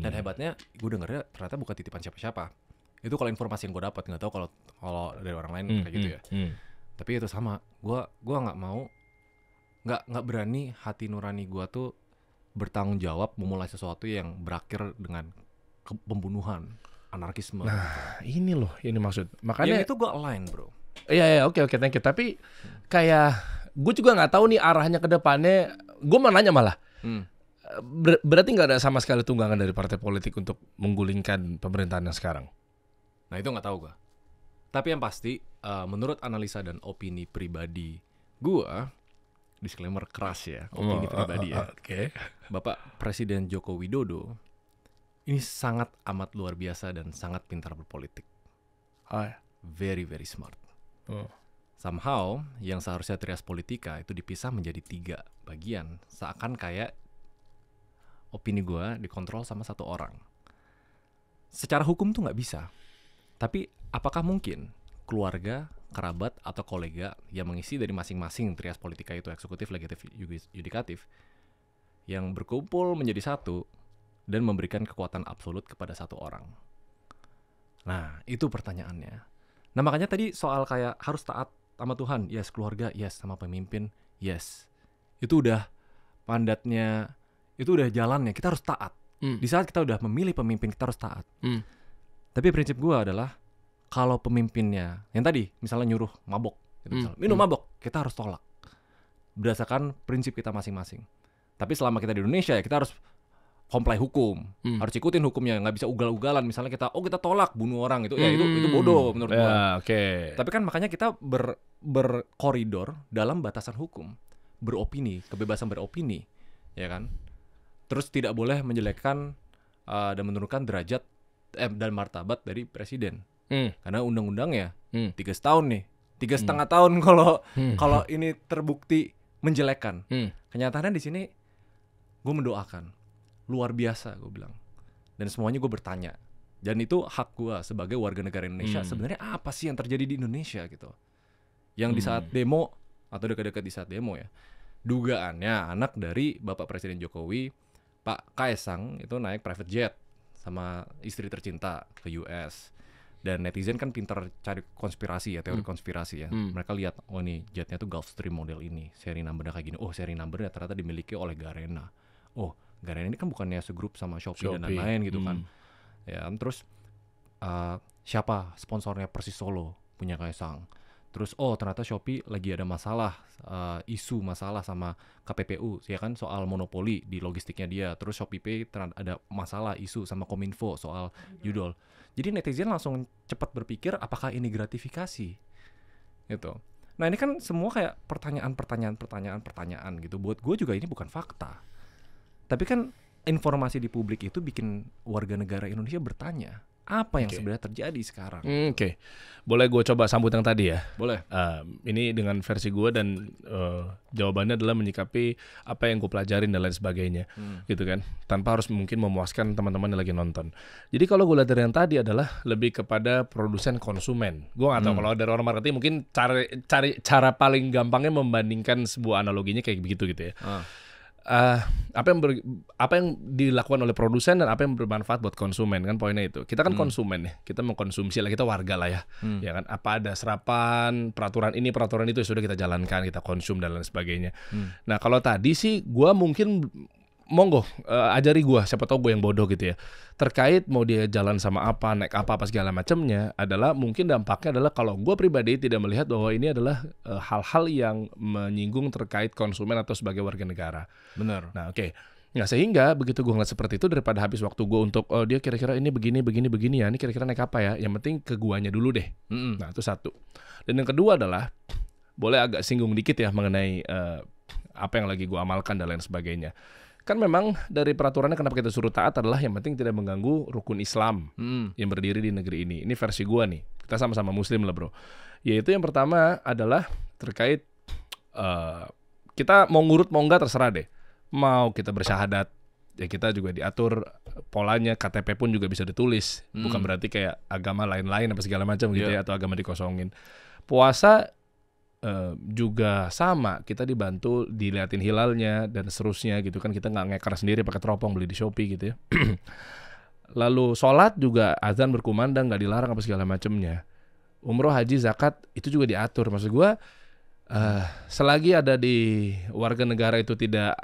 S1: Dan hebatnya gue dengernya ternyata bukan titipan siapa-siapa. Itu kalau informasi yang gue dapat, nggak tahu kalau dari orang lain kayak gitu ya. Tapi itu sama, gue nggak berani hati nurani gue tuh bertanggung jawab memulai sesuatu yang berakhir dengan pembunuhan, anarkisme.
S2: Nah, ini loh, ini maksud. Makanya
S1: yang itu gue align, bro.
S2: Iya, oke, thank you. Tapi kayak gue juga nggak tahu nih arahnya ke depannya. Gue mau nanya malah. Berarti nggak ada sama sekali tunggangan dari partai politik untuk menggulingkan pemerintahan yang sekarang?
S1: Nah itu nggak tahu gue. Tapi yang pasti, menurut analisa dan opini pribadi gue, disclaimer keras ya, opini pribadi ya. Bapak Presiden Joko Widodo ini sangat amat luar biasa dan sangat pintar berpolitik. Very very smart. Somehow yang seharusnya trias politika itu dipisah menjadi 3 bagian. Seakan kayak opini gue dikontrol sama satu orang. Secara hukum tuh nggak bisa. Tapi apakah mungkin keluarga, kerabat, atau kolega yang mengisi dari masing-masing trias politika itu, eksekutif, legislatif, yudikatif, yang berkumpul menjadi satu dan memberikan kekuatan absolut kepada satu orang? Nah, itu pertanyaannya. Nah, makanya tadi soal kayak harus taat sama Tuhan, yes, keluarga, yes, sama pemimpin, yes. Itu udah mandatnya, itu udah jalannya, kita harus taat. Di saat kita udah memilih pemimpin, kita harus taat. Tapi prinsip gue adalah, kalau pemimpinnya, yang tadi misalnya nyuruh mabok, gitu, misalnya, minum mabok, kita harus tolak. Berdasarkan prinsip kita masing-masing. Tapi selama kita di Indonesia ya kita harus comply hukum, harus ikutin hukumnya, nggak bisa ugal-ugalan. Misalnya kita tolak bunuh orang itu, ya itu bodoh menurut gua. Tapi kan makanya kita berkoridor dalam batasan hukum, beropini, kebebasan beropini, ya kan. Terus tidak boleh menjelekkan dan menurunkan derajat dan martabat dari presiden. Karena undang-undangnya 3 tahun nih, 3,5 tahun kalau ini terbukti menjelekkan. Kenyataannya di sini gue mendoakan, luar biasa gue bilang. Dan semuanya gue bertanya. Dan itu hak gue sebagai warga negara Indonesia. Sebenarnya apa sih yang terjadi di Indonesia gitu? Yang di saat demo atau dekat-dekat di saat demo ya, dugaannya anak dari Bapak Presiden Jokowi, Pak Kaesang itu naik private jet sama istri tercinta ke US. Dan netizen kan pintar cari konspirasi ya, teori konspirasi ya. Mereka lihat, oh nih jetnya tuh Gulfstream model ini, seri numbernya kayak gini. Oh seri numbernya ternyata dimiliki oleh Garena. Oh Garena ini kan bukannya segrup sama Shopee dan lain-lain gitu kan. Ya terus siapa sponsornya? Persis Solo punya Kaesang. Terus ternyata Shopee lagi ada masalah, isu masalah sama KPPU ya kan, soal monopoli di logistiknya dia. Terus ShopeePay ada masalah isu sama Kominfo soal judol. Jadi netizen langsung cepat berpikir apakah ini gratifikasi gitu. Nah ini kan semua kayak pertanyaan gitu. Buat gue juga ini bukan fakta. Tapi kan informasi di publik itu bikin warga negara Indonesia bertanya, apa yang sebenarnya terjadi sekarang?
S2: Oke. Boleh gue coba sambut yang tadi ya?
S1: Boleh.
S2: Ini dengan versi gue dan jawabannya adalah menyikapi apa yang gue pelajarin dan lain sebagainya, gitu kan? Tanpa harus mungkin memuaskan teman-teman yang lagi nonton. Jadi kalau gue lihat dari yang tadi adalah lebih kepada produsen konsumen. Gue nggak tahu kalau dari orang marketing mungkin cari cara paling gampangnya membandingkan sebuah analoginya kayak begitu gitu ya. Apa yang dilakukan oleh produsen dan apa yang bermanfaat buat konsumen kan, poinnya itu. Kita kan konsumen ya, kita mengkonsumsi lah, kita warga lah ya, ya kan. Apa ada serapan peraturan ini peraturan itu sudah kita jalankan, kita konsum dan lain sebagainya. Nah kalau tadi sih gue mungkin monggo ajari gue, siapa tahu gue yang bodoh gitu ya, terkait mau dia jalan sama apa, naik apa segala macamnya, adalah mungkin dampaknya adalah kalau gue pribadi tidak melihat bahwa ini adalah hal-hal yang menyinggung terkait konsumen atau sebagai warga negara.
S1: Benar.
S2: Nah oke. Nah sehingga begitu gue ngeliat seperti itu, daripada habis waktu gue untuk dia kira-kira ini begini ya, ini kira-kira naik apa ya, yang penting ke guanya dulu deh. Nah itu satu. Dan yang kedua adalah boleh agak singgung dikit ya mengenai apa yang lagi gue amalkan dan lain sebagainya. Kan memang dari peraturannya kenapa kita suruh taat adalah yang penting tidak mengganggu rukun Islam yang berdiri di negeri ini. Ini versi gua nih. Kita sama-sama muslim lah bro. Yaitu yang pertama adalah terkait kita mau ngurut mau enggak terserah deh. Mau kita bersyahadat ya kita juga diatur polanya, KTP pun juga bisa ditulis. Bukan berarti kayak agama lain-lain apa segala macam gitu ya, atau agama dikosongin. Puasa juga sama, kita dibantu diliatin hilalnya dan seterusnya gitu kan, kita nggak ngeker sendiri pakai teropong beli di Shopee gitu ya. Lalu sholat juga azan berkumandang, nggak dilarang apa segala macamnya. Umroh, haji, zakat itu juga diatur. Maksud gue selagi ada di warga negara itu tidak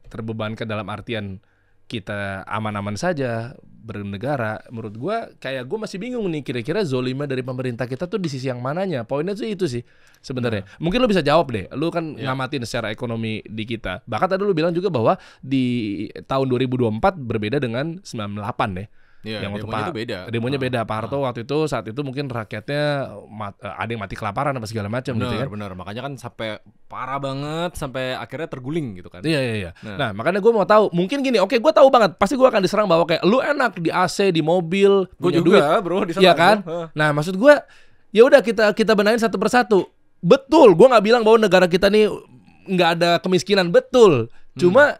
S2: terbebankan dalam artian kita aman-aman saja bernegara, menurut gue kayak gue masih bingung nih kira-kira zolimnya dari pemerintah kita tuh di sisi yang mananya. Poinnya tuh itu sih sebenarnya. Mungkin lu bisa jawab deh, lu kan ngamatin secara ekonomi di kita. Bahkan tadi lu bilang juga bahwa di tahun 2024 berbeda dengan 98 deh. Yang waktu
S1: demonya itu beda.
S2: Demonya beda. Pak Harto waktu itu saat itu mungkin rakyatnya ada yang mati kelaparan apa segala macam gitu kan.
S1: Benar. Makanya kan sampai parah banget sampai akhirnya terguling gitu kan.
S2: Iya. Nah, makanya gue mau tahu, mungkin gini, oke gue tahu banget, pasti gue akan diserang bahwa kayak lu enak di AC, di mobil, punya duit,
S1: bro,
S2: iya kan? Nah, maksud gue, ya udah kita benahin satu persatu. Betul, gue nggak bilang bahwa negara kita nih nggak ada kemiskinan, betul. Cuma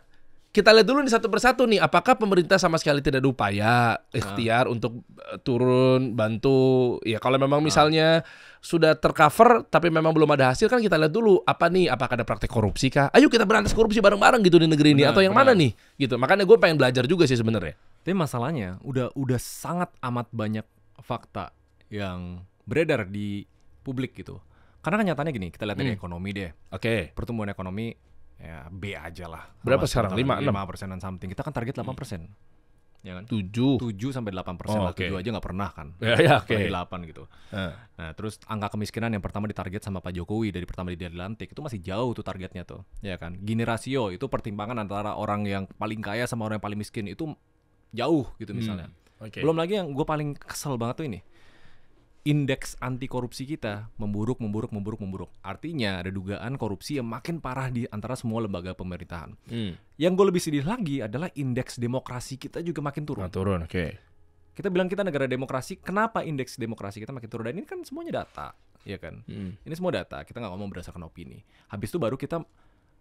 S2: kita lihat dulu nih satu persatu nih, apakah pemerintah sama sekali tidak ada upaya ikhtiar untuk turun, bantu. Ya kalau memang misalnya sudah tercover tapi memang belum ada hasil, kan kita lihat dulu apa nih, apakah ada praktek korupsi kah? Ayo kita berantas korupsi bareng-bareng gitu di negeri ini, atau yang mana nih? Gitu. Makanya gue pengen belajar juga sih sebenarnya.
S1: Tapi masalahnya udah sangat amat banyak fakta yang beredar di publik gitu. Karena kenyataannya gini, kita lihat dari ekonomi deh.
S2: Oke.
S1: Pertumbuhan ekonomi ya B aja lah.
S2: Berapa sekarang?
S1: 5%-an something. Kita kan target 8%. Ya kan? 7-8%. 7 aja nggak pernah kan.
S2: Ya, oke.
S1: 8 gitu. Nah, terus angka kemiskinan yang pertama ditarget sama Pak Jokowi dari pertama dia dilantik, itu masih jauh tuh targetnya tuh. Ya kan? Gini rasio itu pertimbangan antara orang yang paling kaya sama orang yang paling miskin itu jauh gitu misalnya. Belum lagi yang gue paling kesel banget tuh ini. indeks anti korupsi kita memburuk. Artinya ada dugaan korupsi yang makin parah di antara semua lembaga pemerintahan. Yang gue lebih sedih lagi adalah indeks demokrasi kita juga makin turun.
S2: Turun, oke.
S1: Kita bilang kita negara demokrasi, kenapa indeks demokrasi kita makin turun? Dan ini kan semuanya data, ya kan? Ini semua data, kita nggak ngomong berdasarkan opini. Habis itu baru kita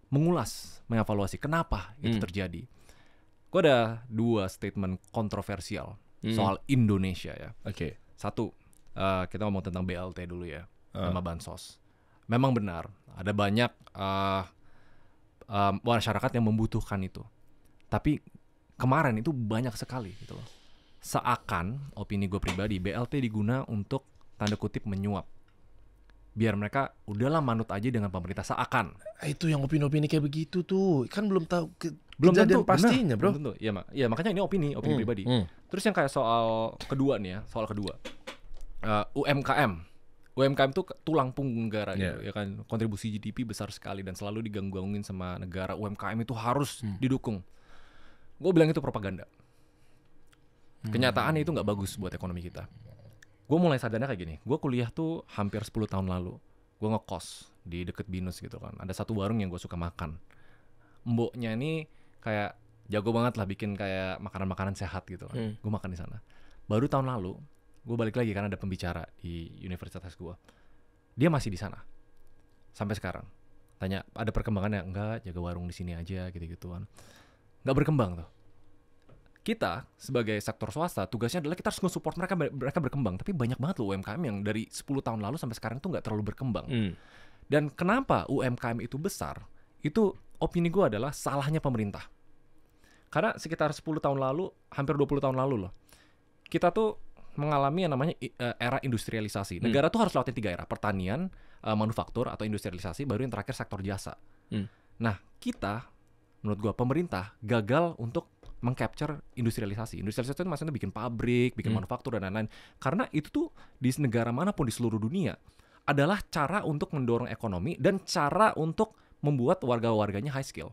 S1: mengulas, mengevaluasi kenapa itu terjadi. Gue ada 2 statement kontroversial soal Indonesia ya.
S2: Oke.
S1: Satu, kita ngomong tentang BLT dulu ya, sama bansos. Memang benar, ada banyak masyarakat yang membutuhkan itu. Tapi kemarin itu banyak sekali gitu loh. Seakan, opini gue pribadi, BLT diguna untuk tanda kutip menyuap. Biar mereka udahlah manut aja dengan pemerintah, seakan.
S2: Itu yang opini-opini kayak begitu tuh, kan belum tahu
S1: Belum
S2: kejadian
S1: tentu,
S2: pastinya, bro.
S1: Belum tentu. Ya makanya ini opini pribadi. Terus yang kayak soal kedua nih ya, UMKM tuh tulang punggung negara gitu, ya kan, kontribusi GDP besar sekali dan selalu diganggu-gangguin sama negara. UMKM itu harus didukung. Gue bilang itu propaganda. Kenyataan itu nggak bagus buat ekonomi kita. Gue mulai sadarnya kayak gini. Gue kuliah tuh hampir 10 tahun lalu. Gue ngekos di deket Binus gitu kan. Ada satu warung yang gue suka makan. Mboknya ini kayak jago banget lah bikin kayak makanan-makanan sehat gitu kan. Gue makan di sana. Baru tahun lalu gue balik lagi karena ada pembicara di universitas gue. Dia masih di sana sampai sekarang. Tanya ada perkembangannya? Enggak, jaga warung di sini aja gitu-gituan. Nggak berkembang tuh. Kita sebagai sektor swasta tugasnya adalah kita harus nge-support mereka berkembang. Tapi banyak banget loh UMKM yang dari 10 tahun lalu sampai sekarang tuh nggak terlalu berkembang. Dan kenapa UMKM itu besar? Itu opini gue adalah salahnya pemerintah. Karena sekitar 10 tahun lalu, hampir 20 tahun lalu loh, kita tuh mengalami yang namanya era industrialisasi. Negara tuh harus lewatin 3 era: pertanian, manufaktur atau industrialisasi, baru yang terakhir sektor jasa. Nah, kita, menurut gua, pemerintah gagal untuk meng-capture industrialisasi. Industrialisasi itu maksudnya bikin pabrik, bikin manufaktur dan lain-lain. Karena itu tuh di negara manapun di seluruh dunia adalah cara untuk mendorong ekonomi dan cara untuk membuat warga-warganya high skill.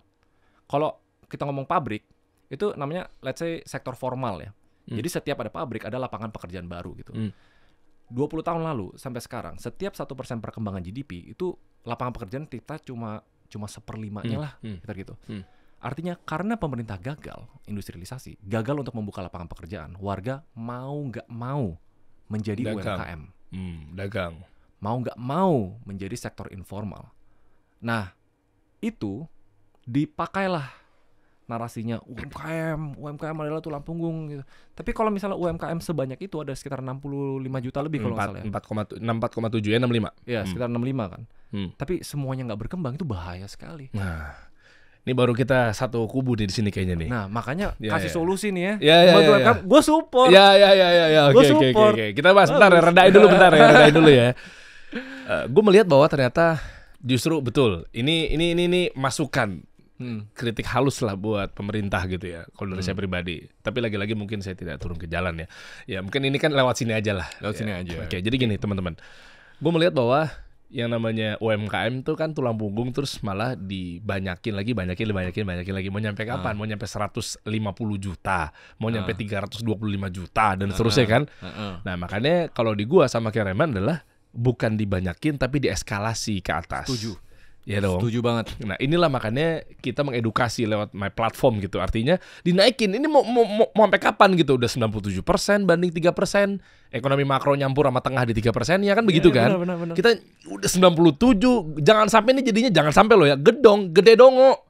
S1: Kalau kita ngomong pabrik, itu namanya let's say sektor formal ya. Jadi setiap ada pabrik ada lapangan pekerjaan baru gitu. 20 tahun lalu sampai sekarang, setiap 1% perkembangan GDP itu lapangan pekerjaan kita cuma 1/5-nya lah, gitu. Artinya karena pemerintah gagal industrialisasi, gagal untuk membuka lapangan pekerjaan, warga mau nggak mau menjadi UMKM.
S2: Dagang.
S1: Mau nggak mau menjadi sektor informal. Nah, itu dipakailah narasinya UMKM adalah tulang punggung gitu. Tapi kalau misalnya UMKM sebanyak itu ada sekitar 65 juta lebih kalau nggak salah ya.
S2: 4,7 ya, 65.
S1: Ya, sekitar 65 kan. Tapi semuanya nggak berkembang, itu bahaya sekali.
S2: Nah, ini baru kita satu kubu nih di sini kayaknya nih.
S1: Nah, makanya kasih solusi nih ya.
S2: Ya.
S1: Gue support.
S2: Ya. Oke. Kita bahas bentar ya, redain dulu ya. Gue melihat bahwa ternyata justru betul. Ini masukan. Kritik halus lah buat pemerintah gitu ya, kalau dari saya pribadi. Tapi lagi-lagi mungkin saya tidak turun ke jalan ya. Ya mungkin ini kan lewat sini aja lah.
S1: Sini aja.
S2: Oke, jadi gini teman-teman. Gue melihat bahwa yang namanya UMKM itu kan tulang punggung, terus malah dibanyakin lagi. Mau nyampe kapan? Mau nyampe 150 juta, mau nyampe 325 juta dan seterusnya kan. Nah makanya kalau di gua sama Kereman adalah bukan dibanyakin tapi dieskalasi ke atas.
S1: Setuju.
S2: Ya dong.
S1: Setuju banget.
S2: Nah inilah makanya kita mengedukasi lewat my platform gitu. Artinya dinaikin. Ini mau sampai kapan gitu? Udah 97% banding 3%. Ekonomi makro nyampur sama tengah di 3%. Ya kan begitu kan?
S1: Benar.
S2: Kita udah 97. Jangan sampai nih jadinya, jangan sampai loh ya. Gede dongo.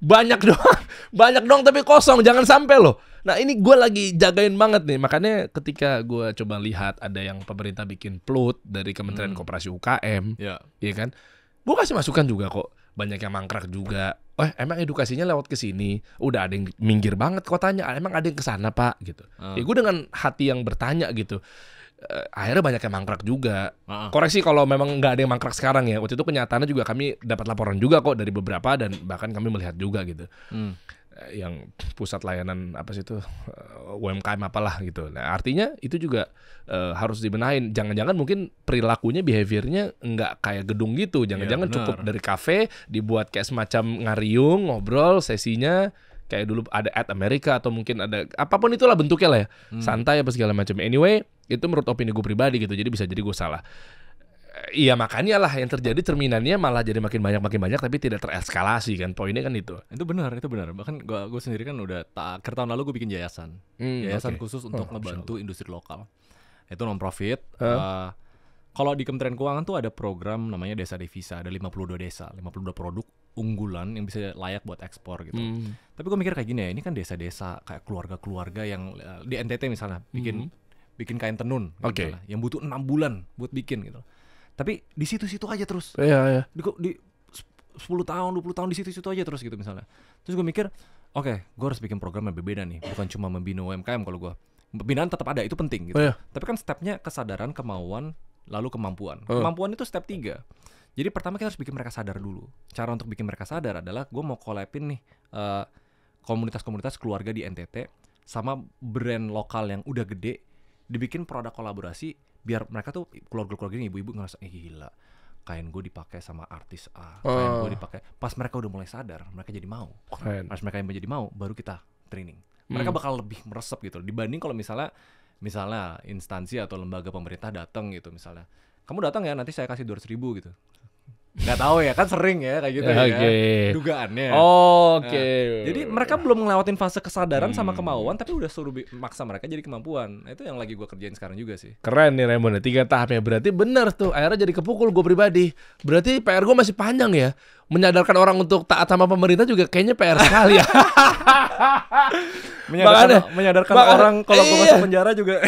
S2: Banyak dong tapi kosong. Jangan sampai loh. Nah ini gue lagi jagain banget nih. Makanya ketika gue coba lihat ada yang pemerintah bikin plot dari Kementerian Koperasi UKM. Iya kan? Gue kasih masukan juga kok. Banyak yang mangkrak juga. Emang edukasinya lewat ke sini. Udah ada yang minggir banget kotanya. Emang ada yang kesana pak gitu. Ya gue dengan hati yang bertanya gitu. Akhirnya banyak yang mangkrak juga. Koreksi kalau memang nggak ada yang mangkrak sekarang ya. Waktu itu kenyataannya juga kami dapat laporan juga kok dari beberapa. Dan bahkan kami melihat juga gitu. Yang pusat layanan apa sih itu UMKM apalah gitu. Nah artinya itu juga harus dibenahin. Jangan-jangan mungkin perilakunya, behaviornya nggak kayak gedung gitu. Jangan-jangan cukup dari kafe dibuat kayak semacam ngariung, ngobrol, sesinya kayak dulu ada Amerika atau mungkin ada apapun itulah bentuknya lah ya, santai apa segala macam. Anyway, itu menurut opini gue pribadi gitu, jadi bisa jadi gue salah. Iya makanya lah yang terjadi cerminannya malah jadi makin banyak tapi tidak tereskalasi kan, poinnya kan itu.
S1: Itu benar. Bahkan gue sendiri kan udah akhir tahun lalu gue bikin yayasan khusus untuk ngebantu industri lokal. Itu non profit. Kalau di Kementerian Keuangan tuh ada program namanya Desa Devisa, ada 52 desa, 52 produk unggulan yang bisa layak buat ekspor gitu. Tapi gue mikir kayak gini ya, ini kan desa-desa kayak keluarga-keluarga yang di NTT misalnya bikin kain tenun gitu lah, yang butuh 6 bulan buat bikin gitu. Tapi di situ-situ aja terus.
S2: Iya.
S1: Di 10 tahun, 20 tahun di situ-situ aja terus gitu misalnya. Terus gue mikir, oke, gue harus bikin program yang berbeda nih, bukan cuma membina UMKM kalau gue. Pembinaan tetap ada, itu penting gitu. Tapi kan stepnya kesadaran, kemauan, lalu kemampuan. Kemampuan itu step 3. Jadi pertama kita harus bikin mereka sadar dulu. Cara untuk bikin mereka sadar adalah gue mau collab-in nih komunitas-komunitas keluarga di NTT sama brand lokal yang udah gede, dibikin produk kolaborasi biar mereka tuh keluarga-keluarga ini ibu-ibu ngerasa gila, kain gue dipakai sama artis A, kain gue dipakai. Pas mereka udah mulai sadar, mereka jadi mau. Pas mereka jadi mau, baru kita training. Mereka bakal lebih meresap gitu dibanding kalau misalnya instansi atau lembaga pemerintah datang gitu misalnya, kamu datang ya nanti saya kasih 200.000 gitu. Nggak tahu ya, kan sering ya kayak gitu ya dugaannya. Jadi mereka belum ngelewatin fase kesadaran sama kemauan, tapi udah suruh maksa mereka jadi kemampuan. Nah, itu yang lagi gue kerjain sekarang juga sih.
S2: Keren nih Raymond, 3 tahapnya. Berarti bener tuh, akhirnya jadi kepukul gue pribadi. Berarti PR gue masih panjang ya. Menyadarkan orang untuk taat sama pemerintah juga kayaknya PR sekali ya.
S1: menyadarkan orang kalau gue masuk penjara juga.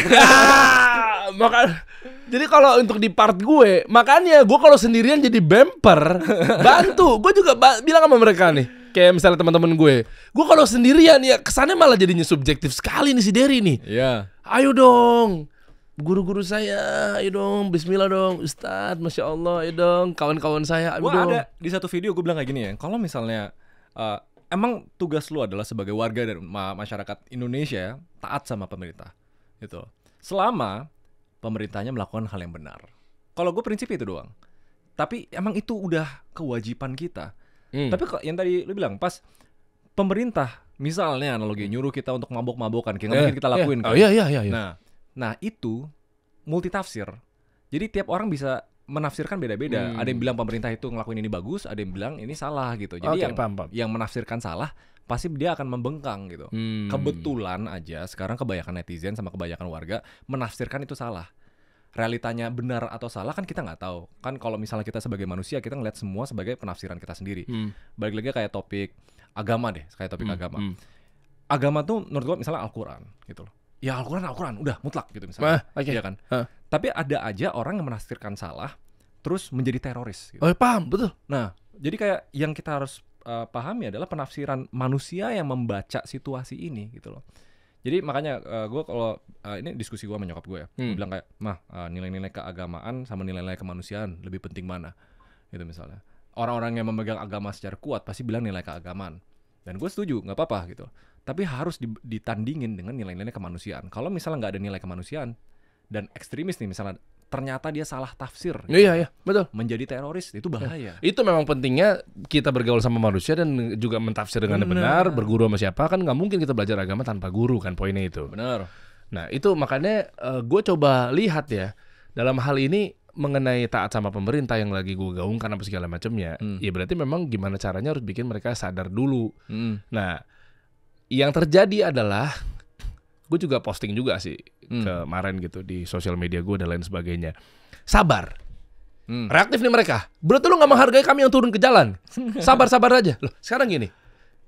S2: Jadi kalau untuk di part gue, makanya gue kalau sendirian jadi bemper, bantu. Gue juga bilang sama mereka nih, kayak misalnya teman-teman gue kalau sendirian ya kesannya malah jadinya subjektif sekali nih si Dery nih.
S1: Iya.
S2: Ayo dong, guru-guru saya, ayo dong, Bismillah dong, Ustadz, Masya Allah, ayo dong, kawan-kawan saya, ayo dong.
S1: Ada di satu video gue bilang kayak gini ya, kalau misalnya emang tugas lu adalah sebagai warga dan masyarakat Indonesia taat sama pemerintah, gitu. Selama pemerintahnya melakukan hal yang benar. Kalau gue prinsip itu doang. Tapi emang itu udah kewajiban kita. Tapi kok yang tadi lu bilang pas pemerintah misalnya analogi nyuruh kita untuk mabok-mabokan, kayak nggak mungkin kita lakuin kan.
S2: Iya.
S1: Nah itu multitafsir. Jadi tiap orang bisa menafsirkan beda-beda. Ada yang bilang pemerintah itu ngelakuin ini bagus, ada yang bilang ini salah gitu. Jadi yang menafsirkan salah pasti dia akan membengkang gitu. Kebetulan aja sekarang kebanyakan netizen sama kebanyakan warga menafsirkan itu salah. Realitanya benar atau salah kan kita nggak tahu. Kan kalau misalnya kita sebagai manusia kita ngeliat semua sebagai penafsiran kita sendiri. Balik lagi kayak topik agama deh, kayak topik agama. Agama tuh menurut gua misalnya Al-Quran gitu loh. Ya Al-Quran udah mutlak gitu misalnya. Iya kan? Tapi ada aja orang yang menafsirkan salah terus menjadi teroris gitu.
S2: Paham, betul.
S1: Nah, jadi kayak yang kita harus pahami adalah penafsiran manusia yang membaca situasi ini gitu loh. Jadi makanya gue kalau ini diskusi gue sama nyokap gue ya, gue bilang kayak, nilai-nilai keagamaan sama nilai-nilai kemanusiaan lebih penting mana? Gitu misalnya. Orang-orang yang memegang agama secara kuat pasti bilang nilai keagamaan. Dan gue setuju, nggak apa-apa gitu. Tapi harus ditandingin dengan nilai-nilai kemanusiaan. Kalau misalnya nggak ada nilai kemanusiaan dan ekstremis nih misalnya, ternyata dia salah tafsir.
S2: Iya, betul.
S1: Menjadi teroris itu bahaya.
S2: Itu memang pentingnya kita bergaul sama manusia dan juga mentafsir dengan benar, berguru sama siapa, kan nggak mungkin kita belajar agama tanpa guru kan, poinnya itu.
S1: Benar.
S2: Nah itu makanya gue coba lihat ya dalam hal ini mengenai taat sama pemerintah yang lagi gue gaungkan apa segala macamnya. Ya berarti memang gimana caranya harus bikin mereka sadar dulu. Nah yang terjadi adalah gue juga posting juga sih kemarin gitu di sosial media gue dan lain sebagainya. Sabar. Reaktif nih mereka. Berarti lu gak menghargai kami yang turun ke jalan. Sabar-sabar aja. Loh, sekarang gini.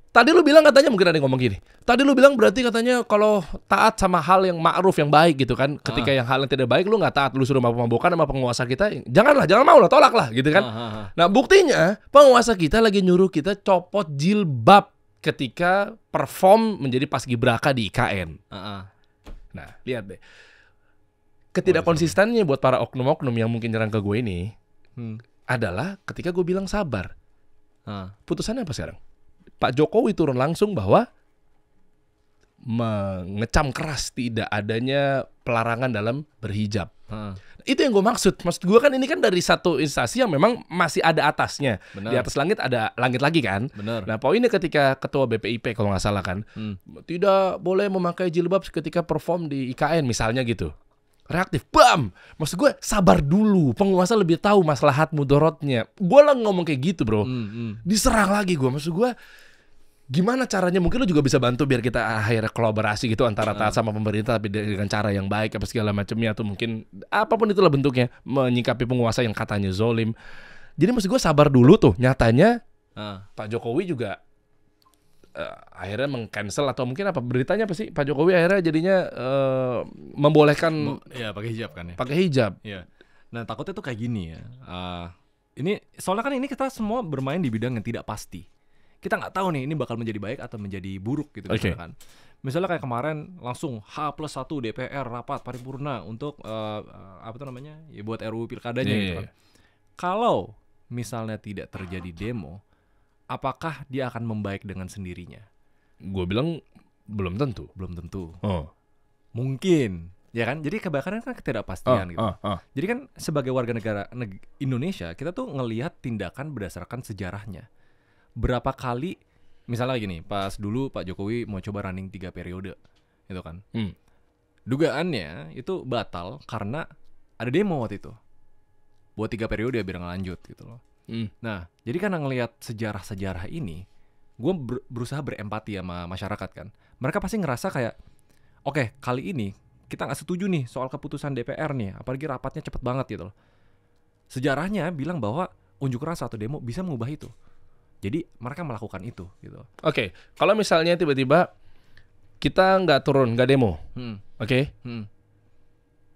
S2: Tadi lu bilang katanya, mungkin ada yang ngomong gini. Tadi lu bilang berarti katanya kalau taat sama hal yang ma'ruf yang baik gitu kan. Ketika yang hal yang tidak baik lu gak taat, lu suruh mabok-mabokan sama penguasa kita. Jangan mau lah, tolak lah gitu kan. Nah buktinya penguasa kita lagi nyuruh kita copot jilbab ketika perform menjadi paskibraka di IKN. Nah, lihat deh. Ketidakkonsistennya buat para oknum-oknum yang mungkin nyerang ke gue ini adalah ketika gue bilang sabar. Putusannya apa sekarang? Pak Jokowi turun langsung bahwa mengecam keras tidak adanya pelarangan dalam berhijab.
S1: Heeh.
S2: Itu yang gue maksud gue kan ini kan dari satu instansi yang memang masih ada atasnya.
S1: Benar.
S2: Di atas langit ada langit lagi kan.
S1: Benar.
S2: Nah poinnya ketika ketua BPIP kalau nggak salah kan, tidak boleh memakai jilbab ketika perform di IKN misalnya gitu. Reaktif, bam. Maksud gue sabar dulu, penguasa lebih tahu maslahat mudorotnya. Gue lah ngomong kayak gitu bro. Diserang lagi gue, maksud gue gimana caranya, mungkin lu juga bisa bantu biar kita akhirnya kolaborasi gitu antara taat sama pemerintah tapi dengan cara yang baik apa segala macamnya, atau mungkin apapun itulah bentuknya menyikapi penguasa yang katanya zolim. Jadi maksud gue sabar dulu tuh. Nyatanya Pak Jokowi juga akhirnya meng-cancel atau mungkin apa beritanya apa sih, Pak Jokowi akhirnya jadinya membolehkan
S1: Ya pakai hijab kan ya.
S2: pakai hijab.
S1: Iya. Nah takutnya tuh kayak gini ya. Ini soalnya kan ini kita semua bermain di bidang yang tidak pasti. Kita nggak tahu nih ini bakal menjadi baik atau menjadi buruk gitu
S2: Okay.
S1: kan. Misalnya kayak kemarin langsung H+1 DPR rapat paripurna untuk apa tuh namanya? Ya buat RUU pilkadanya
S2: Iya,
S1: gitu
S2: iya,
S1: kan. Kalau misalnya tidak terjadi demo, apakah dia akan membaik dengan sendirinya?
S2: Gue bilang belum tentu.
S1: Belum tentu.
S2: Oh.
S1: Mungkin, ya kan? Jadi kebakaran kan ketidakpastian gitu. Jadi kan sebagai warga negara Indonesia, kita tuh ngelihat tindakan berdasarkan sejarahnya. Berapa kali, misalnya gini, pas dulu Pak Jokowi mau coba running 3 periode, gitu kan? Dugaannya itu batal karena ada demo waktu itu. Buat 3 periode biar ngelanjut gitu loh. Nah, jadi karena ngelihat sejarah-sejarah ini, gue berusaha berempati sama masyarakat kan. Mereka pasti ngerasa kayak, oke, kali ini kita nggak setuju nih soal keputusan DPR nih, apalagi rapatnya cepet banget gitu loh. Sejarahnya bilang bahwa unjuk rasa atau demo bisa mengubah itu. Jadi mereka melakukan itu gitu.
S2: Oke, kalau misalnya tiba-tiba kita nggak turun, nggak demo, oke,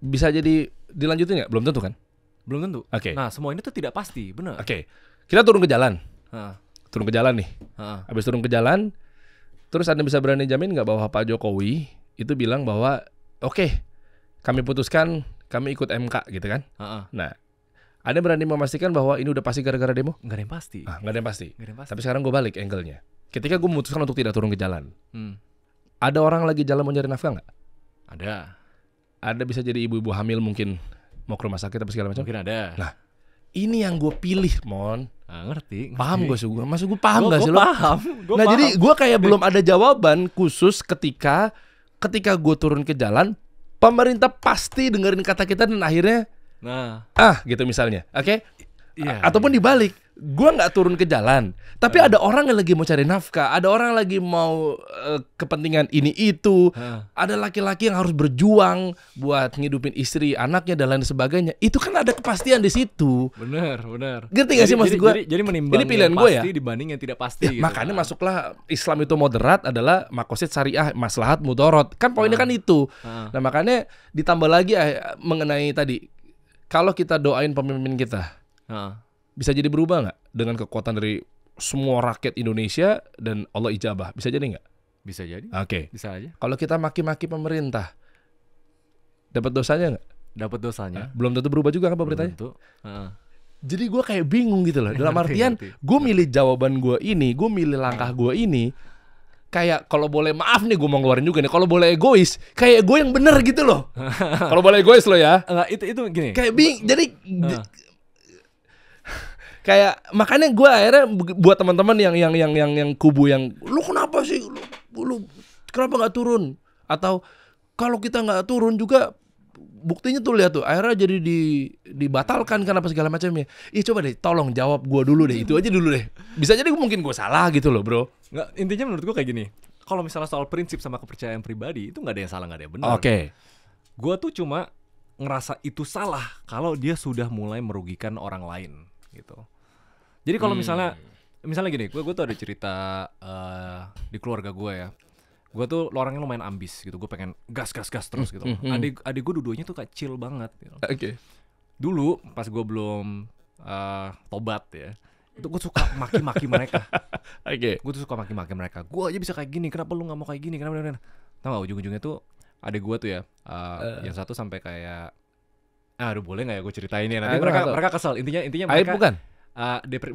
S2: bisa jadi dilanjutin nggak? Belum tentu kan?
S1: Belum tentu.
S2: Oke.
S1: Nah, semua ini tuh tidak pasti, benar.
S2: Oke, kita turun ke jalan.
S1: Hah,
S2: Turun ke jalan nih.
S1: hah.
S2: Habis turun ke jalan, terus Anda bisa berani jamin nggak bahwa Pak Jokowi itu bilang bahwa oke, kami putuskan kami ikut MK gitu kan?
S1: Heeh.
S2: Nah, Anda berani memastikan bahwa ini udah pasti gara-gara demo?
S1: Nggak ada yang pasti.
S2: Nggak ada yang pasti.
S1: Nggak ada yang pasti.
S2: Tapi sekarang gue balik angle-nya. Ketika gue memutuskan untuk tidak turun ke jalan,
S1: Hmm,
S2: ada orang lagi jalan mau nyari nafkah nggak?
S1: ada.
S2: Ada bisa jadi ibu-ibu hamil mungkin mau ke rumah sakit apa segala macam.
S1: Mungkin ada.
S2: Nah, ini yang gue pilih, Mon.
S1: Ngerti.
S2: Paham gue sih gue. Maksud gue paham
S1: Gua
S2: gak sih lo?
S1: paham. Gua
S2: Nah
S1: paham.
S2: jadi gue kayak belum ada jawaban khusus ketika gue turun ke jalan, pemerintah pasti dengerin kata kita dan akhirnya
S1: Nah,
S2: gitu misalnya, oke?
S1: iya.
S2: Ataupun dibalik, gue nggak turun ke jalan, tapi ada orang yang lagi mau cari nafkah, ada orang lagi mau kepentingan ini itu, ada laki-laki yang harus berjuang buat ngidupin istri, anaknya dan lain sebagainya. Itu kan ada kepastian di situ.
S1: Bener.
S2: Ngerti gak sih maksud gue?
S1: Jadi menimbang
S2: Ini pilihan
S1: yang
S2: gue ya.
S1: pasti dibanding yang tidak pasti.
S2: Ya,
S1: gitu
S2: makanya
S1: kan.
S2: masuklah Islam itu moderat adalah makosid syariah, maslahat mudorot. Kan poinnya kan itu. Nah makanya ditambah lagi mengenai tadi, kalau kita doain pemimpin kita, bisa jadi berubah nggak dengan kekuatan dari semua rakyat Indonesia dan Allah ijabah? Bisa jadi nggak?
S1: Bisa jadi.
S2: Oke.
S1: Bisa aja.
S2: Kalau kita maki-maki pemerintah, dapat dosanya nggak?
S1: Dapat dosanya.
S2: Belum tentu berubah juga kan
S1: Belum
S2: pemerintahnya?
S1: tentu.
S2: Jadi gue kayak bingung gitu loh. Dalam
S1: Ngerti,
S2: artian,
S1: ngerti.
S2: gue milih jawaban gue ini, gue milih langkah gue ini. Kayak kalau boleh maaf nih gue mau ngeluarin juga nih. Kalau boleh egois, kayak gue yang bener gitu loh. Kalau boleh egois lo ya.
S1: Enggak, itu gini.
S2: Kayak jadi kayak makanya gue akhirnya buat teman-teman yang kubu yang lu kenapa sih lu kenapa nggak turun, atau kalau kita nggak turun juga buktinya tuh lihat tuh akhirnya jadi dibatalkan kan apa segala macamnya. Coba deh tolong jawab gue dulu deh, itu aja dulu deh. Bisa jadi mungkin gue salah gitu loh bro.
S1: Nggak, intinya menurut gue kayak gini. Kalau misalnya soal prinsip sama kepercayaan pribadi itu nggak ada yang salah, nggak ada yang benar.
S2: Oke.
S1: Gue tuh cuma ngerasa itu salah kalau dia sudah mulai merugikan orang lain gitu. Jadi kalau misalnya gini, gue tuh ada cerita di keluarga gue ya. Gue tuh orangnya lumayan ambis gitu. Gue pengen gas terus gitu. Adik gue dua-duanya tuh kayak chill banget gitu.
S2: Oke.
S1: Dulu pas gue belum tobat ya, itu gue suka maki-maki mereka.
S2: Oke.
S1: Gue tuh suka maki-maki mereka. Gue aja bisa kayak gini, kenapa lu nggak mau kayak gini? Kenapa? Tahu nggak ujung-ujungnya tuh adik gue tuh ya, yang satu sampai kayak, aduh boleh nggak ya gue ceritain ya? Nanti mereka kesel. Intinya mereka.
S2: Aib bukan?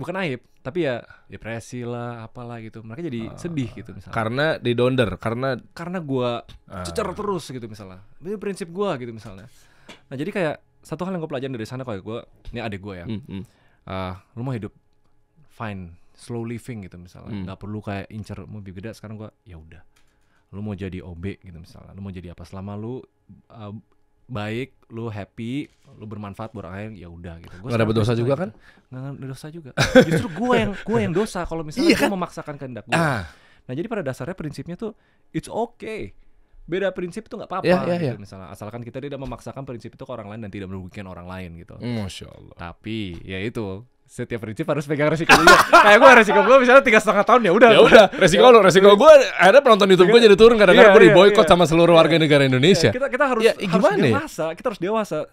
S1: Bukan aib, tapi ya depresi lah, apalah gitu. Mereka jadi sedih gitu misalnya.
S2: Karena didonder, karena
S1: Karena gue cecer terus gitu misalnya. Ini prinsip gue gitu misalnya. Nah jadi kayak satu hal yang gue pelajarin dari sana, kayak gue, ini adik gue ya, lu mau hidup fine, slow living gitu misalnya, nggak perlu kayak incer mau lebih gede. Sekarang gue, ya udah, lu mau jadi OB gitu misalnya, lu mau jadi apa, selama lu baik, lu happy, lu bermanfaat buat orang lain, ya udah gitu.
S2: Nggak dapet dosa juga kan?
S1: Nggak dosa juga. Justru gue yang dosa kalau misalnya gue memaksakan kehendak gue. Nah jadi pada dasarnya prinsipnya tuh it's okay. Beda prinsip itu nggak apa-apa gitu misalnya, asalkan kita tidak memaksakan prinsip itu ke orang lain dan tidak merugikan orang lain gitu.
S2: Masya Allah.
S1: Tapi ya itu, setiap prinsip harus pegang resiko juga. Kayak gue resiko gue misalnya 3,5 tahun ya udah.
S2: Resiko gue akhirnya penonton YouTube gue jadi turun karena gue diboykot sama seluruh warga negara Indonesia.
S1: Kita harus dewasa, kita harus dewasa.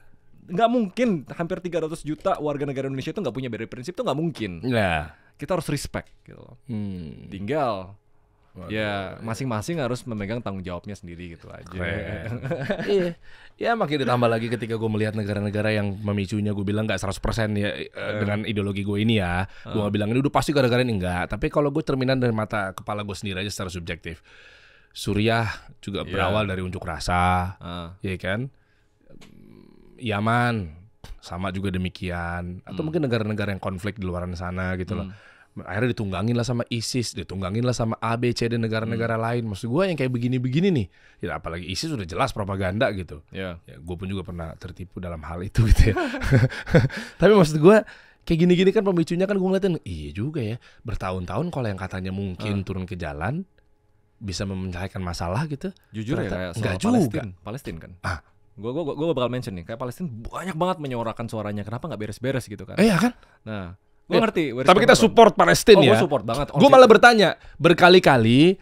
S1: Nggak mungkin hampir 300 juta warga negara Indonesia itu nggak punya beda prinsip, itu nggak mungkin.
S2: Nah,
S1: kita harus respect gitu. Tinggal masing-masing harus memegang tanggung jawabnya sendiri gitu aja.
S2: Iya. Ya makin ditambah lagi ketika gue melihat negara-negara yang memicunya, gue bilang nggak 100% ya dengan ideologi gue ini ya. Gue nggak bilang ini udah pasti gara-gara ini, enggak. Tapi kalau gue cerminan dari mata kepala gue sendiri aja secara subjektif. Suriah juga berawal dari unjuk rasa, ya kan? Yaman sama juga demikian. Atau mungkin negara-negara yang konflik di luar sana gitu loh. Akhirnya ditunggangin lah sama ISIS, ditunggangin lah sama A, B, C dan negara-negara lain. Maksud gue yang kayak begini-begini nih, ya apalagi ISIS sudah jelas propaganda gitu. Ya, gue pun juga pernah tertipu dalam hal itu gitu ya. Tapi maksud gue kayak gini-gini kan pemicunya kan gue ngeliatin, iya juga ya, bertahun-tahun kalau yang katanya mungkin turun ke jalan bisa menyelesaikan masalah gitu.
S1: Jujur ya, kayak soal Palestina kan. Gue bakal mention nih, kayak Palestina banyak banget menyuarakan suaranya, kenapa nggak beres-beres gitu kan?
S2: Iya kan?
S1: Nah, gue ngerti.
S2: Tapi kita support Palestina ya.
S1: Gue support banget.
S2: Gue malah bertanya berkali-kali,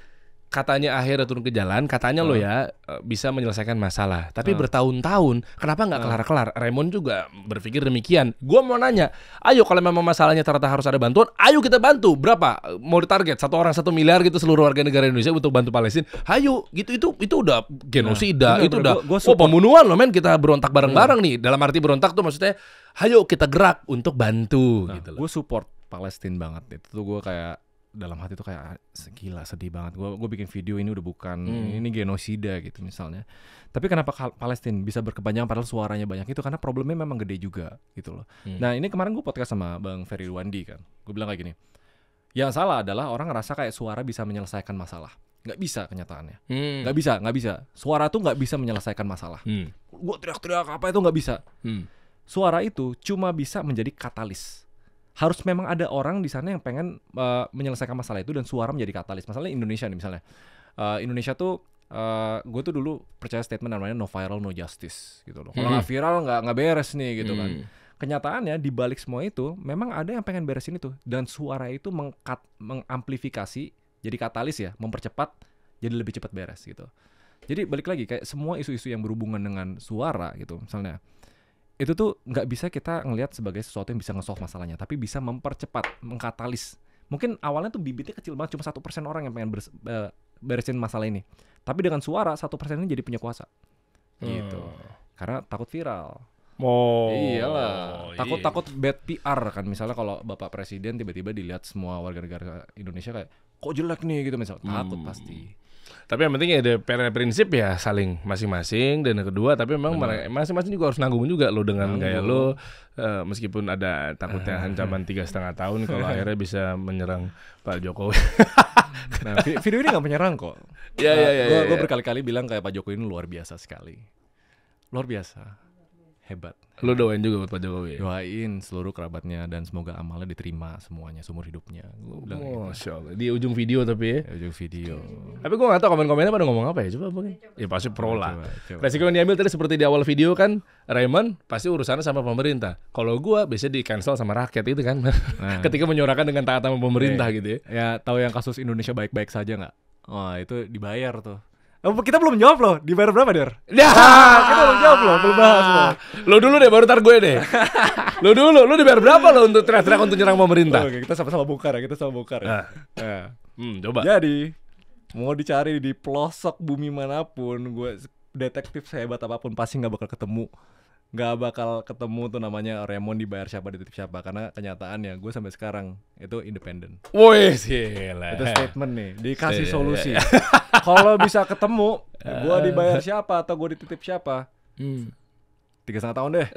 S2: katanya akhirnya turun ke jalan, katanya lo ya bisa menyelesaikan masalah. Tapi bertahun-tahun, kenapa nggak kelar-kelar? Raymond juga berpikir demikian. Gue mau nanya, ayo kalau memang masalahnya ternyata harus ada bantuan, ayo kita bantu. Berapa? Mau ditarget satu orang 1 miliar gitu seluruh warga negara Indonesia untuk bantu Palestina. Ayo, gitu itu udah genosida, itu udah pembunuhan loh men. Kita berontak bareng-bareng nih. Dalam arti berontak tuh maksudnya, ayo kita gerak untuk bantu gitu loh.
S1: Gue support Palestina banget. Itu tuh gue kayak dalam hati tuh kayak gila, sedih banget. Gue bikin video ini udah bukan ini genosida gitu misalnya. Tapi kenapa Palestina bisa berkepanjangan padahal suaranya banyak, itu karena problemnya memang gede juga gitu loh. Nah ini kemarin gue podcast sama Bang Ferry Wandi kan. Gue bilang kayak gini, yang salah adalah orang ngerasa kayak suara bisa menyelesaikan masalah. Nggak bisa kenyataannya. Nggak bisa. Suara tuh nggak bisa menyelesaikan masalah. Gue teriak-teriak apa itu nggak bisa. Suara itu cuma bisa menjadi katalis. Harus memang ada orang di sana yang pengen menyelesaikan masalah itu dan suara menjadi katalis. Masalahnya Indonesia nih misalnya. Indonesia tuh gue tuh dulu percaya statement namanya no viral no justice gitu loh. Kalau nggak viral nggak beres nih gitu kan. Kenyataannya di balik semua itu memang ada yang pengen beresin itu, dan suara itu mengamplifikasi jadi katalis ya, mempercepat jadi lebih cepat beres gitu. Jadi balik lagi kayak semua isu-isu yang berhubungan dengan suara gitu misalnya, itu tuh nggak bisa kita ngelihat sebagai sesuatu yang bisa nge-solve masalahnya, tapi bisa mempercepat, mengkatalis. Mungkin awalnya tuh bibitnya kecil banget, cuma 1% orang yang pengen beresin masalah ini. Tapi dengan suara 1% ini jadi punya kuasa. Gitu. Karena takut viral. Iyalah. Takut bad PR kan. Misalnya kalau Bapak Presiden tiba-tiba dilihat semua warga negara Indonesia kayak kok jelek nih gitu misalnya. Takut pasti.
S2: Tapi yang penting ada prinsip ya saling masing-masing. Dan yang kedua, tapi memang masing-masing juga harus nanggung juga lo dengan gaya lo, meskipun ada takutnya ancaman 3,5 tahun kalau akhirnya bisa menyerang Pak Jokowi.
S1: Nah, video ini gak menyerang kok. Gue berkali-kali bilang kayak Pak Jokowi ini luar biasa sekali. Luar biasa. Hebat.
S2: Lo doain juga buat Pak Jokowi?
S1: Doain seluruh kerabatnya dan semoga amalnya diterima semuanya seumur hidupnya.
S2: Masya Allah. Di ujung video tapi ya?
S1: Di ujung video.
S2: Tapi gue gak tahu komen-komennya pada ngomong apa ya. Coba mungkin. Ya pasti pro lah. Resiko yang diambil tadi seperti di awal video kan, Raymond pasti urusannya sama pemerintah. Kalau gue biasanya di cancel sama rakyat itu kan. Ketika menyuarakan dengan taat sama pemerintah gitu ya. Ya tahu yang kasus Indonesia baik-baik saja gak? Oh itu dibayar tuh. Kita belum jawab loh, dibayar berapa Der? Ya,
S1: kita belum jawab loh, belum bahas loh.
S2: Lo dulu deh, baru ntar gue deh. Lo dulu, lo dibayar berapa lo untuk teriak-teriak untuk nyerang pemerintah?
S1: Oke, kita sama-sama bongkar ya,
S2: Coba.
S1: Jadi, mau dicari di pelosok bumi manapun, gue detektif sehebat apapun pasti nggak bakal ketemu. Gak bakal ketemu tuh namanya Raymond dibayar siapa, dititip siapa. Karena kenyataannya gue sampai sekarang itu independen.
S2: Woi gila.
S1: Itu statement nih, dikasih solusi. Kalau bisa ketemu, gue dibayar siapa atau gue dititip siapa, 3,5 tahun deh.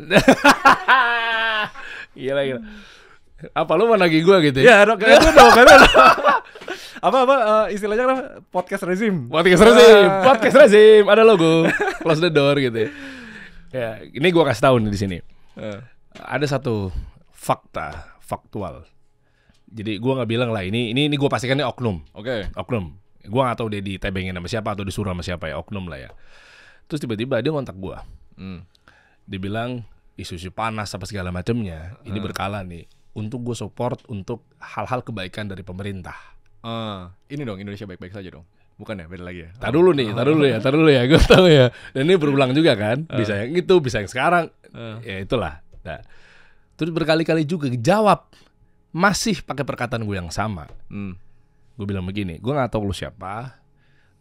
S2: Gila. Apa lu mau nagih gua gitu
S1: Ya
S2: ya?
S1: dong, kayak itu dong. Apa istilahnya kan podcast rezim.
S2: Podcast rezim, ada logo, close the door gitu ya. Ya, ini gua kasih tahu nih di sini. Ada satu faktual. Jadi gua nggak bilang lah ini gua pastikan ini oknum.
S1: Oke.
S2: Oknum. Gua nggak tahu dia ditebengin sama siapa atau disuruh sama siapa ya, oknum lah ya. Terus tiba-tiba dia ngontak gua. Dia bilang isu-isu panas apa segala macamnya. Ini berkala nih. Untuk gue support untuk hal-hal kebaikan dari pemerintah.
S1: Ini dong Indonesia baik-baik saja dong. Bukan ya, beda lagi ya.
S2: Tar dulu ya. Gue tahu ya. Dan ini berulang juga kan. Bisa yang itu, bisa yang sekarang. Ya itulah. Nah. Terus berkali-kali juga jawab. Masih pakai perkataan gue yang sama. Gue bilang begini, gue nggak tahu lu siapa.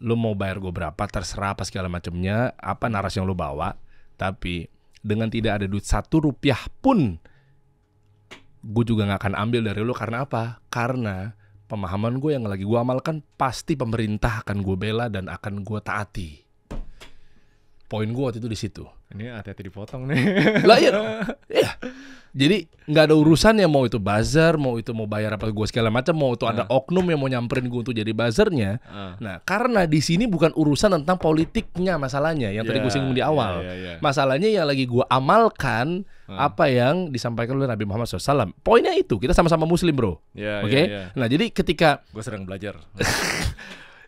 S2: Lu mau bayar gue berapa, terserah apa segala macamnya. Apa narasi yang lu bawa. Tapi dengan tidak ada duit 1 rupiah pun, gue juga gak akan ambil dari lu. Karena apa? Karena pemahaman gue yang lagi gue amalkan, pasti pemerintah akan gue bela dan akan gue taati. Poin gue waktu itu di situ.
S1: Ini hati-hati dipotong nih.
S2: Lah iya. Jadi nggak ada urusannya mau itu buzzer, mau bayar apa gue segala macam, mau itu ada oknum yang mau nyamperin gue untuk jadi buzzernya. Nah, karena di sini bukan urusan tentang politiknya masalahnya yang tadi gue singgung di awal. Masalahnya yang lagi gue amalkan apa yang disampaikan oleh Nabi Muhammad SAW. Poinnya itu, kita sama-sama Muslim, bro. Oke? Nah, jadi ketika
S1: gue sedang belajar.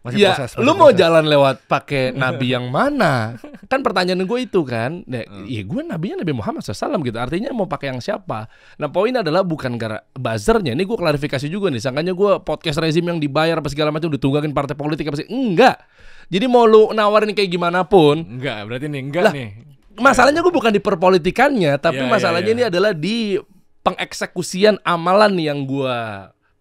S2: Masih lu mau jalan lewat pakai nabi yang mana? Kan pertanyaan gue itu kan. Nah, ya gue nabinya Nabi Muhammad SAW gitu. Artinya mau pakai yang siapa? Nah, poin adalah bukan gara buzzernya. Ini gue klarifikasi juga nih. Sangkanya gue podcast rezim yang dibayar apa segala macam ditunggangin partai politik apa sih? Enggak. Jadi mau lu nawarin kayak gimana pun.
S1: Enggak, berarti nih enggak nih.
S2: Masalahnya gue bukan di perpolitikannya, tapi masalahnya ini adalah di pengeksekusian amalan yang gue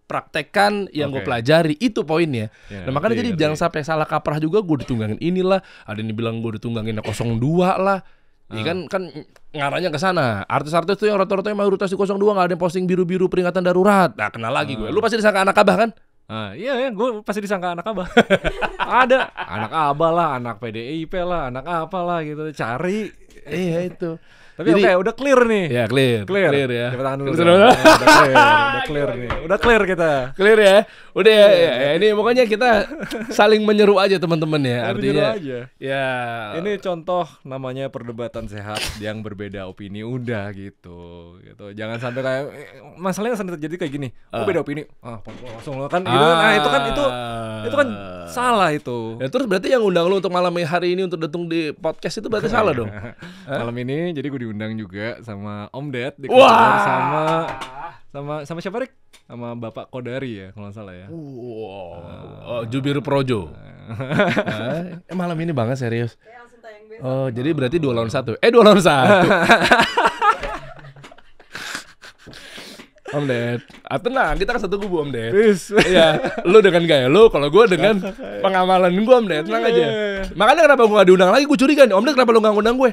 S2: praktekkan, yang gue pelajari, itu poinnya. Nah makanya jadi jangan sampai salah kaprah juga. Gue ditunggangin inilah, ada yang bilang gue ditunggangin 02 lah. Iya kan ngarahnya ke sana. Artis-artis tuh yang rata-rata mayoritas di 02 nggak ada yang posting biru-biru peringatan darurat. Nah kenal lagi gue. Lu pasti disangka anak abah kan?
S1: Iya, gue pasti disangka anak abah. Ada anak abah lah, anak PDIP lah, anak apalah gitu. Cari.
S2: Iya itu.
S1: Tapi oke, udah clear nih.
S2: Ya, clear ya.
S1: Tepuk tangan dulu. Udah clear nih. Udah clear kita.
S2: Clear ya. Udah ya. Ini pokoknya kita saling menyeru aja teman-teman ya. Artinya
S1: aja.
S2: Ya.
S1: Ini contoh namanya perdebatan sehat yang berbeda opini udah gitu. Jangan sampai kayak masalahnya sering terjadi kayak gini. Beda opini. Langsung lo kan gitu. Nah, itu kan salah itu.
S2: Ya terus berarti yang undang lu untuk malam hari ini untuk datang di podcast itu berarti salah dong.
S1: Malam ini jadi gue diundang juga sama Om Ded sama siapa Rik? Sama Bapak Kodari ya kalau nggak salah ya.
S2: Jubir Projo. Malam ini banget serius. Oh jadi berarti 2 lawan 1. 2 lawan 1. Om Ded, tenang, kita kan satu kubu Om Ded. Iya, lu dengan gaya lu, kalau gue dengan pengamalan gue Om Ded, tenang aja. Makanya kenapa gue gak diundang lagi, gue curiga nih, Om Ded kenapa lu gak ngundang gue?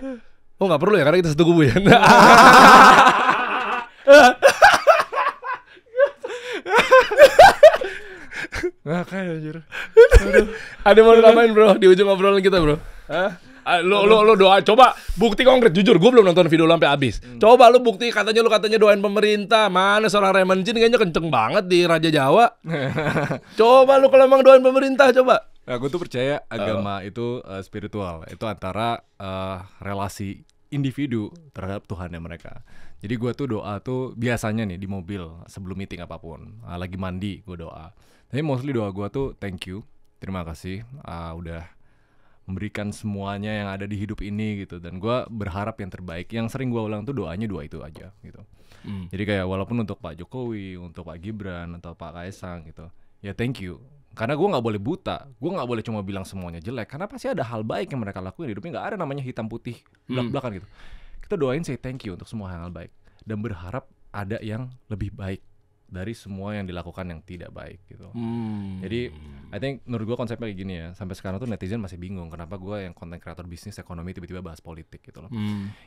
S2: Oh gak perlu ya, karena kita satu kubu ya.
S1: Nggak kayak anjir.
S2: Ada mau tambahin bro, di ujung obrolan kita bro? Lu doa, coba bukti konkret. Jujur, gue belum nonton video lu sampai habis. Coba lu bukti, katanya doain pemerintah. Mana seorang Raymond Jin kayaknya kenceng banget di Raja Jawa. Coba lu kalau emang doain pemerintah, coba.
S1: Nah, gue tuh percaya agama itu spiritual. Itu antara relasi individu terhadap Tuhannya mereka. Jadi gue tuh doa tuh biasanya nih di mobil sebelum meeting apapun, lagi mandi gue doa. Tapi mostly doa gue tuh thank you, terima kasih udah memberikan semuanya yang ada di hidup ini gitu. Dan gue berharap yang terbaik. Yang sering gue ulang tuh doa itu aja gitu. Jadi kayak walaupun untuk Pak Jokowi, untuk Pak Gibran atau Pak Kaisang gitu, ya thank you. Karena gue nggak boleh buta, gue nggak boleh cuma bilang semuanya jelek. Karena pasti ada hal baik yang mereka lakuin di hidupnya. Nggak ada namanya hitam putih belak-belakan gitu. Kita doain say thank you untuk semua hal baik dan berharap ada yang lebih baik dari semua yang dilakukan yang tidak baik gitu. Jadi I think menurut gue konsepnya kayak gini ya. Sampai sekarang tuh netizen masih bingung kenapa gue yang content creator bisnis ekonomi tiba-tiba bahas politik gitu loh.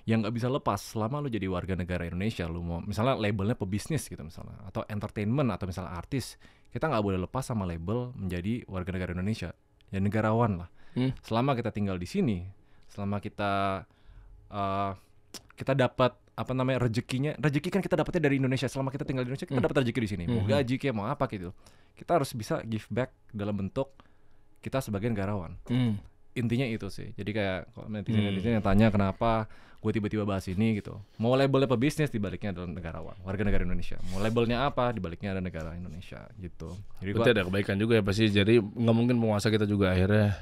S1: Yang nggak bisa lepas selama lu jadi warga negara Indonesia, lu mau misalnya labelnya pebisnis gitu misalnya, atau entertainment atau misalnya artis, kita nggak boleh lepas sama label menjadi warga negara Indonesia ya, negarawan lah. Selama kita tinggal di sini, selama kita kita dapat apa namanya rezeki kan kita dapatnya dari Indonesia. Selama kita tinggal di Indonesia kita dapat rezeki di sini. Mau gaji kayak mau apa gitu. Kita harus bisa give back dalam bentuk kita sebagai negarawan. Intinya itu sih. Jadi kayak kalau netizen yang tanya kenapa gue tiba-tiba bahas ini gitu. Mau labelnya pebisnis, dibaliknya adalah negarawan, warga negara Indonesia. Mau labelnya apa, dibaliknya ada negara Indonesia gitu. Jadi
S2: Berarti ada kebaikan juga ya pasti. Jadi nggak mungkin penguasa kita juga akhirnya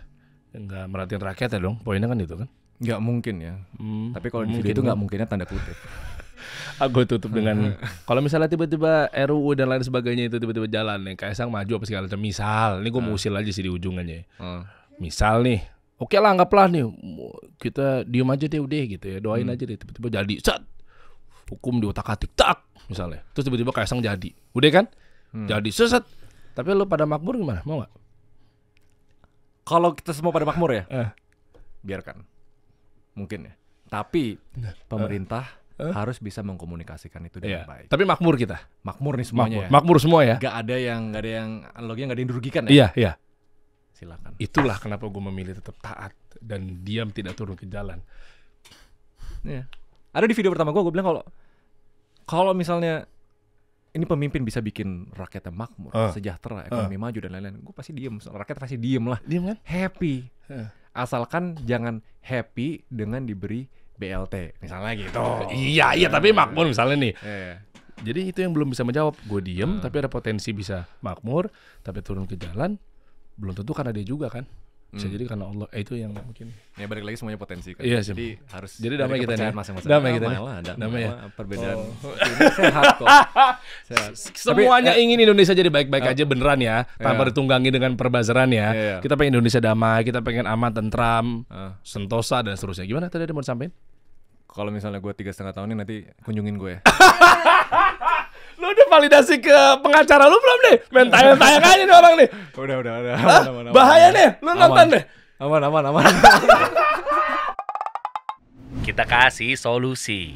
S2: nggak merhatiin rakyat ya dong. Poinnya kan itu kan.
S1: nggak mungkin ya. Tapi kalau di video itu nggak mungkinnya tanda kutip.
S2: Aku tutup dengan kalau misalnya tiba-tiba RUU dan lain sebagainya itu tiba-tiba jalan nih, Kaisang maju apa segala macam. Misal, ini gue mau usil aja sih di ujungannya. Misal nih, oke lah anggaplah nih kita diem aja deh udah gitu ya, doain aja deh tiba-tiba jadi, set hukum diotak-atik tak misalnya, terus tiba-tiba Kaisang jadi, udah kan, jadi seset. Tapi lo pada makmur gimana? Mau nggak?
S1: Kalau kita semua pada makmur ya, biarkan, mungkin ya. Tapi pemerintah harus bisa mengkomunikasikan itu dengan baik.
S2: Tapi makmur kita,
S1: makmur nih semuanya ya.
S2: Makmur semua ya.
S1: Gak ada yang analoginya nggak ada yang dirugikan ya.
S2: Iya iya.
S1: Silakan.
S2: Itulah kenapa gue memilih tetap taat dan diam tidak turun ke jalan.
S1: Iya. Ada di video pertama gue bilang kalau misalnya ini pemimpin bisa bikin rakyatnya makmur, sejahtera, ekonomi maju dan lain-lain, gue pasti diem. Rakyat pasti diem lah.
S2: Diem kan?
S1: Happy. Asalkan jangan happy dengan diberi BLT misalnya gitu.
S2: Iya tapi makmur misalnya nih.
S1: Iya.
S2: Jadi itu yang belum bisa menjawab. Gue diem tapi ada potensi bisa makmur, tapi turun ke jalan belum tentu karena dia juga kan. Bisa jadi karena Allah. Itu yang mungkin. Ya
S1: balik lagi semuanya potensi kan.
S2: Iya,
S1: jadi harus.
S2: Jadi damai kita nih.
S1: Masing-masing.
S2: Damai kita nih.
S1: Damai ya. Perbedaan.
S2: Oh.
S1: Ini sehat kok. Sehat.
S2: Semuanya ingin Indonesia jadi baik-baik aja beneran ya, tanpa ditunggangi dengan perbazzaran ya. Kita pengen Indonesia damai, kita pengen aman, tentram, sentosa dan seterusnya. Gimana tadi ada mau disampaikan?
S1: Kalau misalnya gue 3,5 tahun ini nanti kunjungin gue ya.
S2: Lu udah validasi ke pengacara lu belum nih? Main tayang-tayang aja nih orang nih.
S1: Udah.
S2: Aman. Bahaya nih, lu nonton deh.
S1: Aman.
S3: Kita kasih solusi.